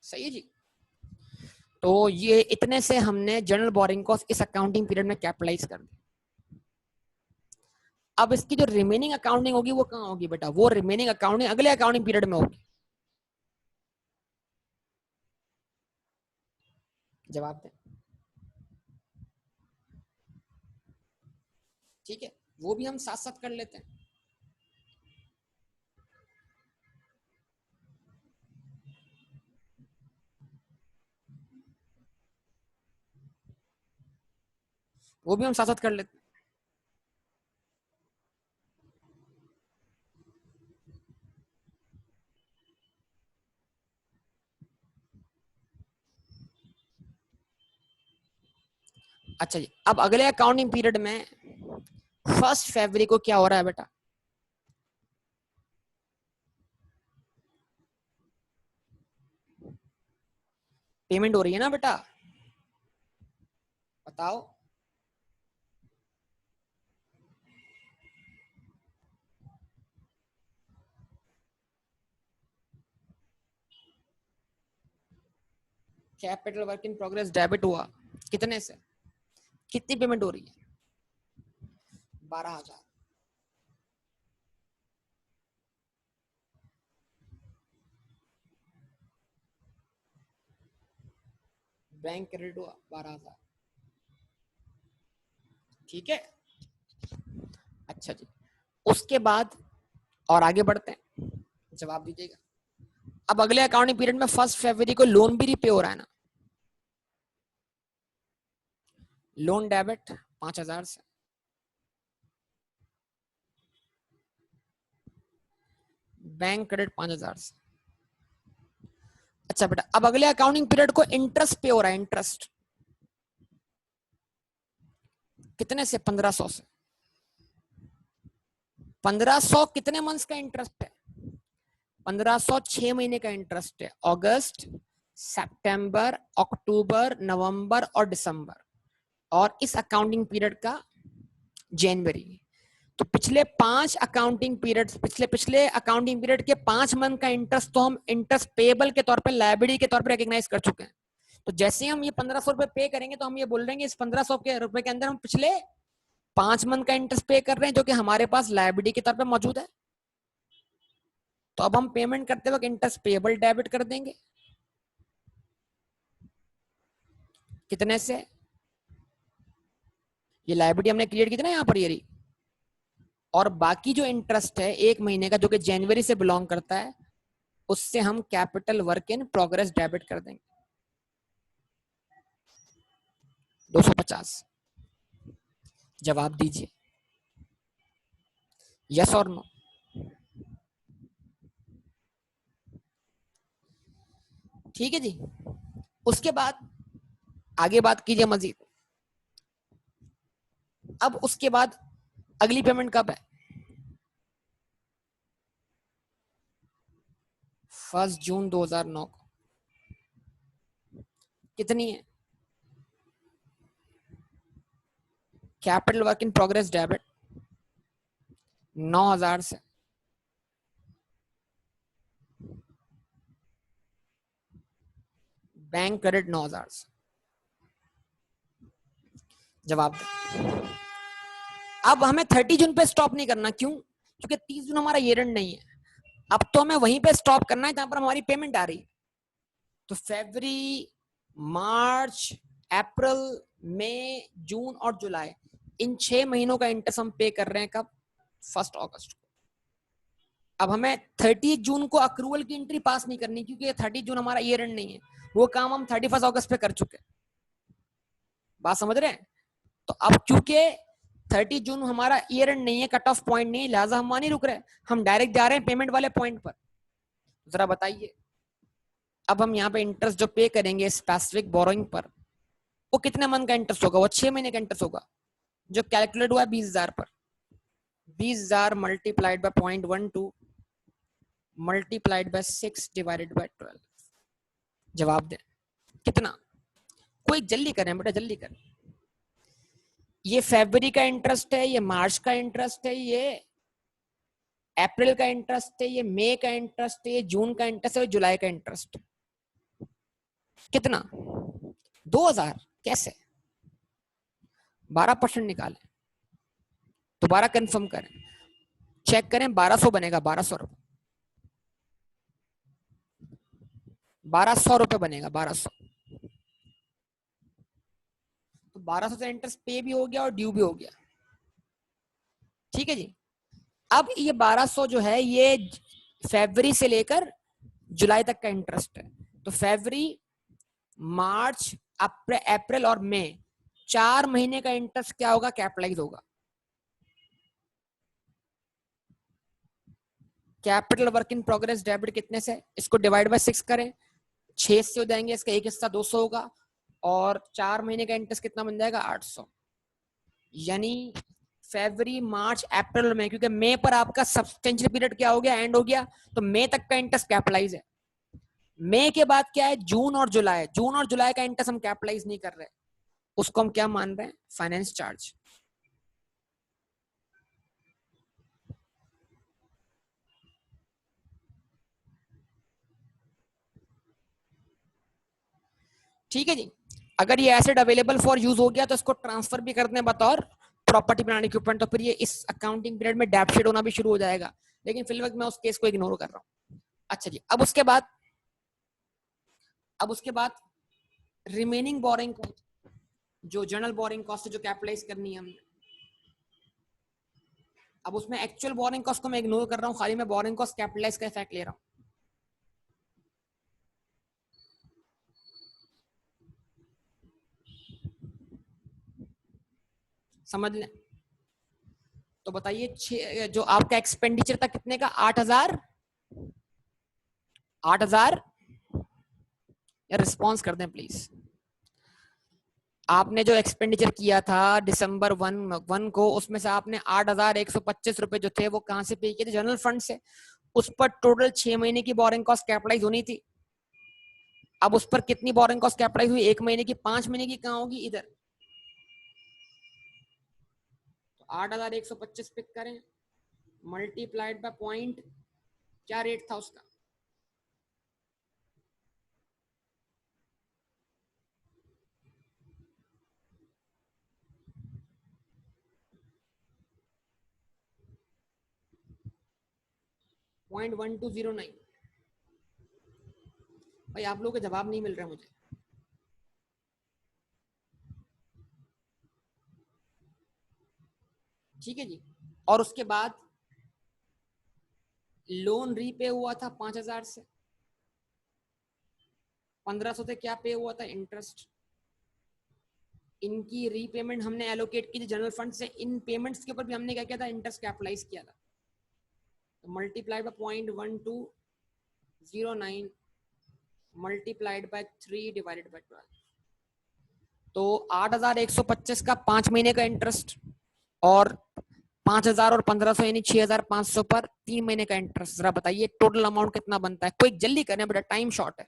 सही है जी। तो ये इतने से हमने जनरल बोरिंग कॉस्ट इस अकाउंटिंग पीरियड में कैपिटलाइज कर दी। अब इसकी जो रिमेनिंग अकाउंटिंग होगी वो कहाँ होगी बेटा? वो रिमेनिंग अकाउंटिंग अगले अकाउंटिंग पीरियड में होगी। जवाब दें। ठीक है, वो भी हम साथ साथ कर लेते हैं। वो भी हम साथ साथ कर लेते हैं। अच्छा जी, अब अगले अकाउंटिंग पीरियड में 1 फरवरी को क्या हो रहा है बेटा? पेमेंट हो रही है ना बेटा? बताओ। Capital work in progress debit हुआ कितने से? कितनी पेमेंट हो रही है? 12,000। बैंक क्रेडिट हुआ 12,000। ठीक है। अच्छा जी, उसके बाद और आगे बढ़ते हैं, जवाब दीजिएगा। अब अगले अकाउंटिंग पीरियड में 1 फरवरी को लोन भी रिपे हो रहा है ना? लोन डेबिट 5,000 से, बैंक क्रेडिट 5,000 से। अच्छा बेटा, अब अगले अकाउंटिंग पीरियड को इंटरेस्ट पे हो रहा है। इंटरेस्ट कितने से? 1,500 से। 1,500 कितने मंथ्स का इंटरेस्ट है? 1,500 6 महीने का इंटरेस्ट है। अगस्त, सितंबर, अक्टूबर, नवंबर और दिसंबर, और इस अकाउंटिंग पीरियड का जनवरी। तो पिछले 5 अकाउंटिंग पीरियड, पिछले पिछले अकाउंटिंग पीरियड के 5 मंथ का इंटरेस्ट तो हम इंटरेस्ट पेबल के तौर पे, लायबिलिटी के तौर पे रिकॉग्नाइज कर चुके हैं। तो जैसे हम ये 1,500 रुपए पे करेंगे तो हम ये बोल देंगे इस 1,500 के रुपए के अंदर हम पिछले 5 मंथ का इंटरेस्ट पे कर रहे हैं, जो कि हमारे पास लायबिलिटी के तौर पे मौजूद है। तो अब हम पेमेंट करते वक्त इंटरेस्ट पेबल डेबिट कर देंगे। कितने से? ये लायबिलिटी हमने क्लियर की थी ना यहाँ पर, ये। और बाकी जो इंटरेस्ट है 1 महीने का, जो कि जनवरी से बिलोंग करता है, उससे हम capital work in progress debit कर देंगे 250। जवाब दीजिए, यस और नो। ठीक है जी। उसके बाद आगे बात कीजिए मजीद। अब उसके बाद अगली पेमेंट कब है? 1 जून 2009 को। कितनी है? Capital work in progress debit 9,000 से, बैंक क्रेडिट 9,000 से। जवाब दे। अब हमें 30 जून पे स्टॉप नहीं करना। क्यों? क्योंकि 30 जून हमारा ईयर एंड नहीं है। अब तो हमें वहीं पे स्टॉप करना है जहां पर हमारी पेमेंट आ रही है। तो फरवरी, मार्च, अप्रैल, मई, जून और जुलाई, इन 6 महीनों का इंटरेस्ट हम पे कर रहे हैं कब? 1 अगस्त को। अब हमें 30 जून को अक्रूवल की एंट्री पास नहीं करनी, क्योंकि 30 जून हमारा ईयर एंड नहीं है। वो काम हम 31 अगस्त पे कर चुके हैं। बात समझ रहे हैं? तो अब चूंकि 30 जून हमारा ईयर एंड नहीं है, कट ऑफ पॉइंट नहीं है, लिहाजा हम वहां नहीं रुक रहे, हम डायरेक्ट जा रहे हैं पेमेंट वाले पॉइंट पर। जरा बताइए, अब हम यहाँ पे इंटरेस्ट जो पे करेंगे स्पेसिफिक बोरोइंग पर, वो कितने मंथ का इंटरेस्ट होगा? वो 6 महीने का इंटरेस्ट होगा, जो कैलकुलेट हुआ है 20,000 पर। 20,000 multiplied by 0.12 multiplied by 6 divided by 12। जवाब दें। कितना? कोई जल्दी करें बेटा, जल्दी करें। ये फरवरी का इंटरेस्ट है, ये मार्च का इंटरेस्ट है, ये अप्रैल का इंटरेस्ट है, ये मई का इंटरेस्ट है, ये जून का इंटरेस्ट है, जुलाई का इंटरेस्ट। कितना? 2000। कैसे? 12% निकालें, दोबारा कंफर्म करें, चेक करें, 1200 बनेगा, 1200 रुपए, 1200 रुपए बनेगा, 1200। तो 1200 से इंटरेस्ट पे भी हो गया और ड्यू भी हो गया। ठीक है जी। अब ये 1200 जो है ये फरवरी से लेकर जुलाई तक का इंटरेस्ट है। तो फरवरी, मार्च, अप्रैल और मई, 4 महीने का इंटरेस्ट क्या होगा? कैपिटलाइज होगा। Capital work in progress debit कितने से? इसको डिवाइड बाय 6 करें, 6 से हो जाएंगे, इसका एक हिस्सा 200 होगा, और 4 महीने का इंटरेस्ट कितना बन जाएगा? 800। यानी फरवरी, मार्च, अप्रैल और मई, क्योंकि मई पर आपका सब्सटेंशियल पीरियड क्या हो गया? एंड हो गया, तो मई तक का इंटरेस्ट कैपिटलाइज है। मई के बाद क्या है? जून और जुलाई। जून और जुलाई का इंटरेस्ट हम कैपिटलाइज नहीं कर रहे, उसको हम क्या मान रहे हैं? Finance charge. ठीक है जी। अगर ये एसेट अवेलेबल फॉर यूज हो गया तो इसको ट्रांसफर भी करते हैं बतौर प्रॉपर्टी प्लांट इक्विपमेंट, तो फिर ये इस अकाउंटिंग पीरियड में डेप्ट होना भी शुरू हो जाएगा। लेकिन फिलहाल मैं उस केस को इग्नोर कर रहा हूँ। अच्छा जी, अब उसके बाद रिमेनिंग बोरिंग कॉस्ट, जो जनरल बोरिंग कॉस्ट है, जो कैपिटलाइज करनी है हमने। अब उसमें एक्चुअल बोरिंग कॉस्ट को मैं इग्नोर कर रहा हूँ, खाली मैं बोरिंग कॉस्ट कैपिटलाइज का इफेक्ट ले रहा हूँ। समझ लें। तो बताइए, जो आपका एक्सपेंडिचर था कितने का? 8000। 8000 या रिस्पॉन्स कर दें प्लीज। आपने जो एक्सपेंडिचर किया था दिसंबर 1 को, उसमें से आपने 8125 रुपए जो थे वो कहां से पे किए थे? जनरल फंड से। उस पर टोटल 6 महीने की बोरिंग कॉस्ट कैपिटलाइज होनी थी। अब उस पर कितनी बोरिंग कॉस्ट कैपिटलाइज हुई? 1 महीने की। 5 महीने की कहां होगी? इधर। तो 8125 पिक करें, मल्टीप्लाइड बाय पॉइंट, क्या रेट था उसका? .1209। भाई आप लोगों के जवाब नहीं मिल रहा मुझे। ठीक है जी। और उसके बाद लोन रीपे हुआ था 5000 से, 1500 से क्या पे हुआ था? इंटरेस्ट। इनकी रीपेमेंट हमने एलोकेट की थी जनरल फंड से, इन पेमेंट्स के ऊपर भी हमने क्या किया था? इंटरेस्ट कैपिटलाइज किया था। तो multiplied by .1209 multiplied by 3 divided by 12। तो 8125 का 5 महीने का इंटरेस्ट, और 5000 और 1500 यानी 6500 पर 3 महीने का इंटरेस्ट। जरा बताइए टोटल अमाउंट कितना बनता है? कोई जल्दी करने बेटा, टाइम शॉर्ट है।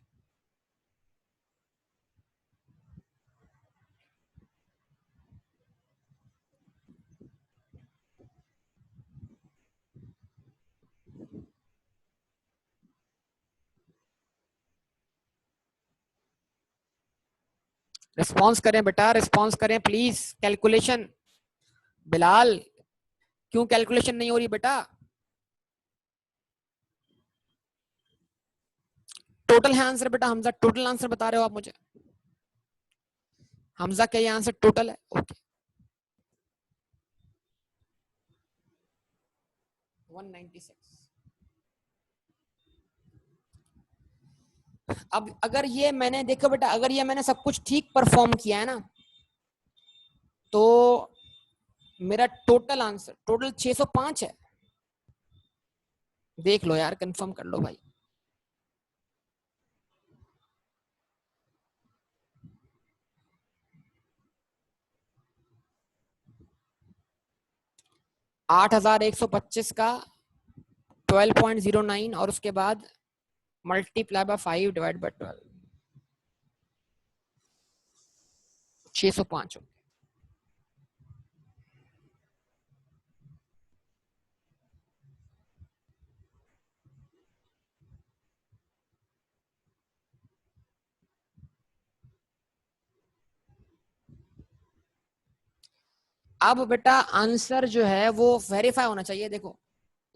रिस्पॉन्स करें बेटा, रिस्पॉन्स करें प्लीज। कैलकुलेशन। बिलाल, क्यों कैलकुलेशन नहीं हो रही बेटा? टोटल है आंसर बेटा। हमजा, टोटल आंसर बता रहे हो आप मुझे? हमजा, क्या ये आंसर टोटल है? ओके। 196। अब अगर ये मैंने, देखो बेटा, अगर ये मैंने सब कुछ ठीक परफॉर्म किया है ना, तो मेरा टोटल आंसर टोटल 605 है। देख लो यार, कंफर्म कर लो भाई। $8125 का 12.09 और उसके बाद मल्टीप्लाई बाय 5 डिवाइड बाय 12। 605 हो। अब बेटा आंसर जो है वो वेरीफाई होना चाहिए। देखो,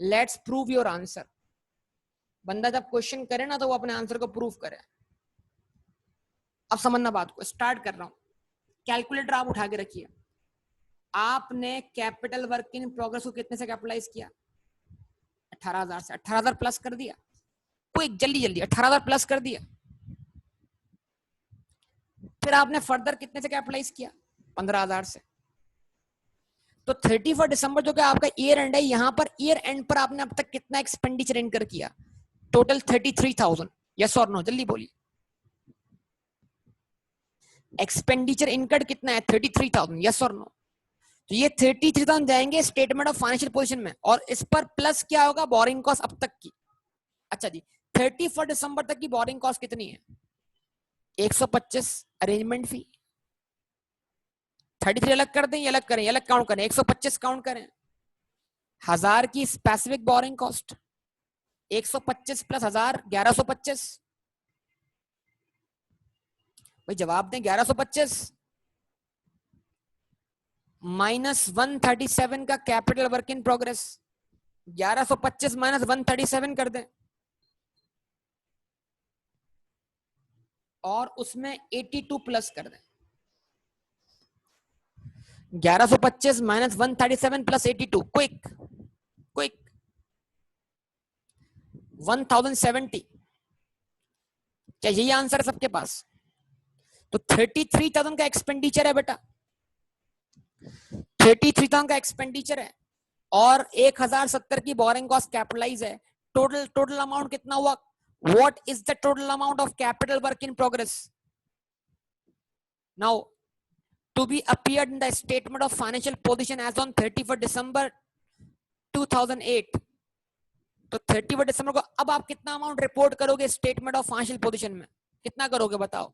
लेट्स प्रूव योर आंसर। बंदा जब क्वेश्चन करे ना तो वो अपने आंसर को प्रूव करे। अब समझना बात को, स्टार्ट कर रहा हूं। कैलकुलेटर आप उठा के रखिए। आपने कैपिटल वर्क इन प्रोग्रेस को कितने से कैपिटलाइज किया? 18,000 से। 18,000 प्लस कर दिया। कोई जल्दी जल्दी 18,000 प्लस कर दिया। फिर आपने फर्दर कितने से कैपिटलाइज किया? 15,000 से। तो 31 दिसंबर जो कि आपका ईयर एंड है, यहां पर ईयर एंड पर आपने अब तक कितना एक्सपेंडिचर इनकर किया? टोटल 33,000। यस और नो, जल्दी बोलिए। एक्सपेंडिचर इनकर्ड कितना है? 33,000। यस और नो? तो ये 33,000 जाएंगे स्टेटमेंट ऑफ फाइनेंशियल पोजीशन में, और इस पर प्लस क्या होगा? बोरिंग कॉस्ट अब तक की। अच्छा जी, 31 दिसंबर तक की बोरिंग कॉस्ट कितनी है? 125 अरेंजमेंट फी। 33 अलग कर दें, अलग करें, अलग काउंट करें, 125 काउंट करें। 1000 की स्पेसिफिक बोरिंग कॉस्ट, 125 प्लस 1000, 1125। भाई जवाब दें। 1125 माइनस 137 का capital work in progress. 1125 minus 137 कर दें, और उसमें 82 प्लस कर दें। 1125 माइनस 137 प्लस 82, क्विक क्विक, 1070। क्या यही आंसर है सबके पास? तो 33,000 का एक्सपेंडिचर है बेटा, 33,000 का एक्सपेंडिचर है, और 1070 की बोरिंग कॉस्ट कैपिटलाइज है। टोटल टोटल अमाउंट कितना हुआ? What is the total amount of capital work in progress now to be appeared in the statement of financial position as on 31 December 2008? तो 31 दिसंबर को अब आप कितना अमाउंट रिपोर्ट करोगे स्टेटमेंट ऑफ फाइनेंशियल पोजीशन में? कितना करोगे बताओ?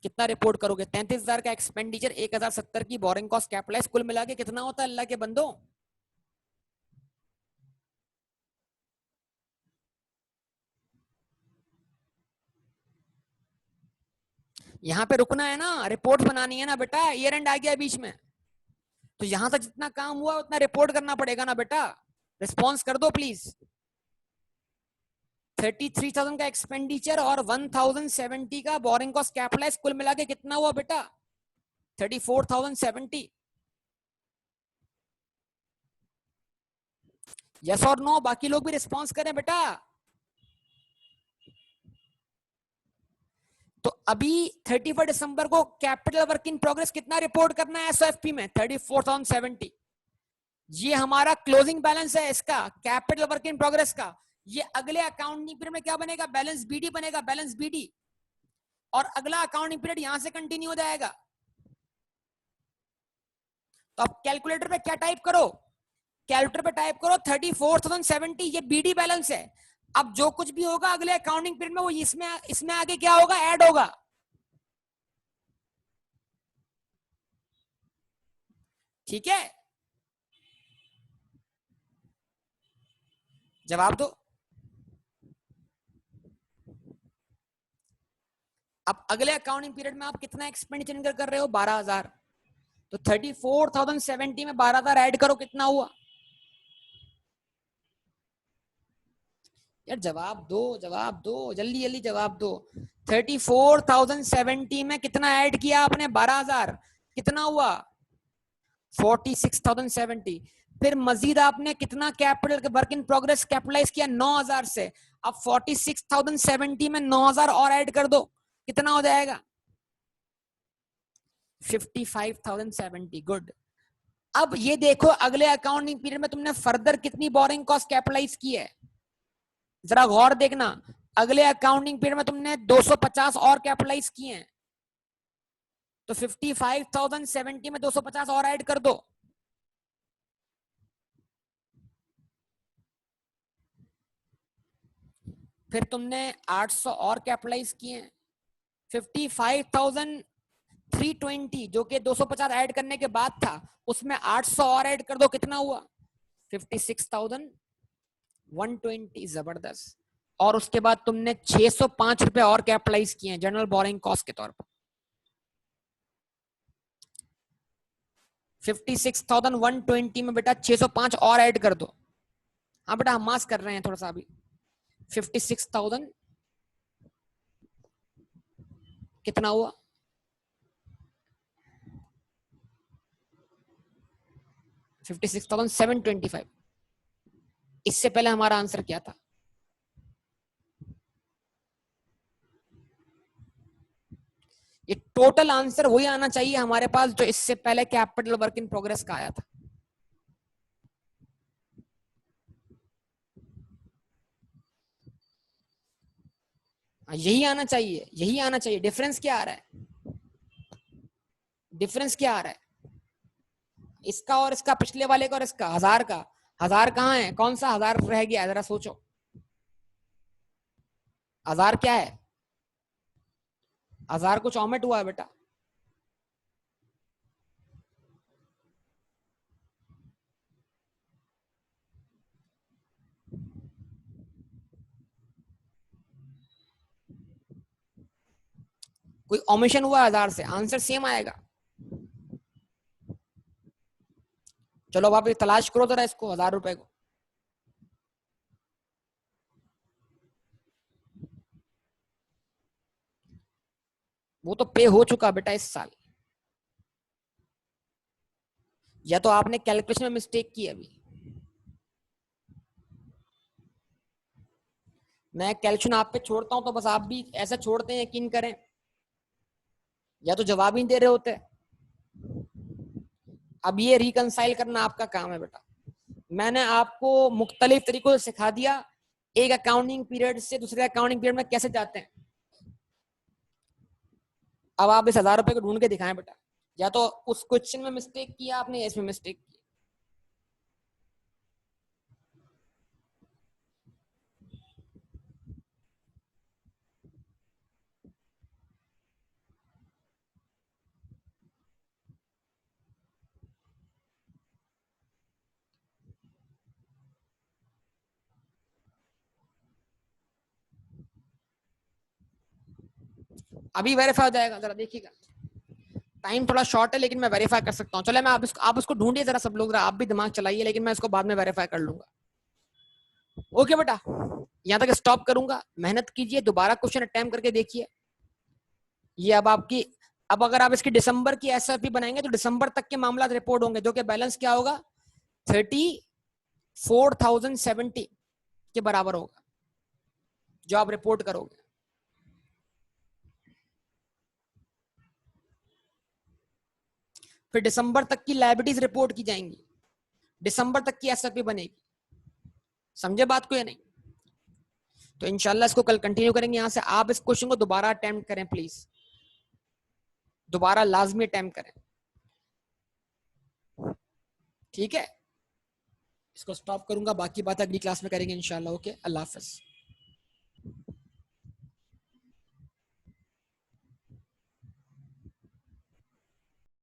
कितना रिपोर्ट करोगे? 33,000 का एक्सपेंडिचर, 1,070 की बोरिंग कॉस्ट कैपिटलाइज, कुल मिला के कितना होता है अल्लाह के बंदो? यहां पे रुकना है ना, रिपोर्ट बनानी है ना बेटा। ईयर एंड आ गया बीच में, तो यहां से जितना काम हुआ उतना रिपोर्ट करना पड़ेगा ना बेटा। रिस्पॉन्स कर दो प्लीज। 33,000 का एक्सपेंडिचर और 1,070 का बोरिंग कॉस्ट कैपिटलाइज, कुल मिला के कितना हुआ बेटा? 34,070। यस और नो? बाकी लोग भी रिस्पॉन्स करें बेटा। तो अभी 31 दिसंबर को कैपिटल वर्क इन प्रोग्रेस कितना रिपोर्ट करना है एसओएफपी में? 34,070। ये हमारा क्लोजिंग बैलेंस है इसका, कैपिटल वर्क इन प्रोग्रेस का। ये अगले अकाउंटिंग पीरियड में क्या बनेगा? बैलेंस बीडी बनेगा, बैलेंस बीडी। और अगला अकाउंटिंग पीरियड यहां से कंटिन्यू हो जाएगा। तो अब कैलकुलेटर पे क्या टाइप करो? कैलकुलेटर पे टाइप करो 34,070, ये बीडी बैलेंस है। अब जो कुछ भी होगा अगले अकाउंटिंग पीरियड में वो इसमें इसमें आगे क्या होगा? ऐड होगा। ठीक है, जवाब दो। अब अगले अकाउंटिंग पीरियड में आप कितना एक्सपेंडिचर इनकर कर रहे हो? 12,000। तो 34,070 में 12,000 ऐड करो, कितना हुआ? यार जवाब दो, जवाब दो, जल्दी जल्दी जवाब दो। 34,070 में कितना ऐड किया आपने? 12,000। कितना हुआ? 46,070। फिर मजीद आपने कितना capital work in progress capitalise किया? 9,000 से। अब 46,070 में 9,000 और ऐड कर दो, कितना हो जाएगा? 55,070। गुड। अब ये देखो अगले अकाउंटिंग पीरियड में तुमने फर्दर कितनी बोरिंग कॉस्ट कैपिटलाइज की है, जरा गौर देखना। अगले अकाउंटिंग पीरियड में तुमने 250 और कैपिटलाइज किए हैं। तो 55,070 में 250 और ऐड कर दो। फिर तुमने 800 और कैपिटलाइज किए हैं। 55,320 जो कि 250 ऐड करने के बाद था, उसमें 800 और ऐड कर दो, कितना हुआ? 56,120। जबरदस्त। और उसके बाद तुमने 605 रुपए और कैपिटलाइज किए हैं जनरल बोरिंग कॉस्ट के तौर पर। 56,120 में बेटा 605 और ऐड कर दो। हाँ बेटा हम मास कर रहे हैं थोड़ा सा अभी। 56,000 कितना हुआ? 56,725। इससे पहले हमारा आंसर क्या था? ये टोटल आंसर वही आना चाहिए हमारे पास जो इससे पहले कैपिटल वर्क इन प्रोग्रेस का आया था। यही आना चाहिए, यही आना चाहिए। डिफरेंस क्या आ रहा है? डिफरेंस क्या आ रहा है इसका और इसका, पिछले वाले का और इसका? 1000 का। 1000 कहाँ है? कौन सा 1000 रह गया? जरा सोचो। 1000 क्या है? 1000 कुछ ऑमेट हुआ है बेटा। कोई ओमिशन हुआ 1000 से, आंसर सेम आएगा। चलो अब आप ये तलाश करो जरा इसको, 1000 रुपए को। वो तो पे हो चुका बेटा इस साल, या तो आपने कैलकुलेशन में मिस्टेक की अभी। मैं कैलकुलेशन आप पे छोड़ता हूं तो बस आप भी ऐसा छोड़ते हैं, यकीन करें, या तो जवाब ही दे रहे होते। अब ये रिकंसाइल करना आपका काम है बेटा। मैंने आपको मुख्तलिफ तरीकों से सिखा दिया, एक अकाउंटिंग पीरियड से दूसरे अकाउंटिंग पीरियड में कैसे जाते हैं। अब आप इस 1000 रुपए को ढूंढ के दिखाएं बेटा, या तो उस क्वेश्चन में मिस्टेक किया आपने, इसमें मिस्टेक की। अभी वेरीफाई हो जाएगा, जरा देखिएगा। टाइम थोड़ा शॉर्ट है लेकिन मैं वेरीफाई कर सकता हूँ। चलो मैं आप उसको ढूंढिए जरा सब लोग, जरा आप भी दिमाग चलाइए, लेकिन मैं इसको बाद में वेरीफाई कर लूंगा। ओके बेटा, यहाँ तक स्टॉप करूंगा। मेहनत कीजिए, दोबारा क्वेश्चन अटेम्प्ट करके देखिए। ये अब आपकी, अब अगर आप इसकी दिसंबर की एसआरपी बनाएंगे तो दिसंबर तक के मामला रिपोर्ट होंगे, जो कि बैलेंस क्या होगा? 34,070 के बराबर होगा जो आप रिपोर्ट करोगे। फिर दिसंबर तक की लायबिलिटीज रिपोर्ट की जाएंगी, दिसंबर तक की एसआरपी बनेगी। समझे बात को या नहीं? तो इंशाल्लाह इसको कल कंटिन्यू करेंगे। यहां से आप इस क्वेश्चन को दोबारा अटेम्प्ट करें प्लीज, दोबारा लाजमी अटेम्प्ट करें, ठीक है? इसको स्टॉप करूंगा, बाकी बात अगली क्लास में करेंगे इंशाल्लाह। ओके, अल्लाह हाफिज।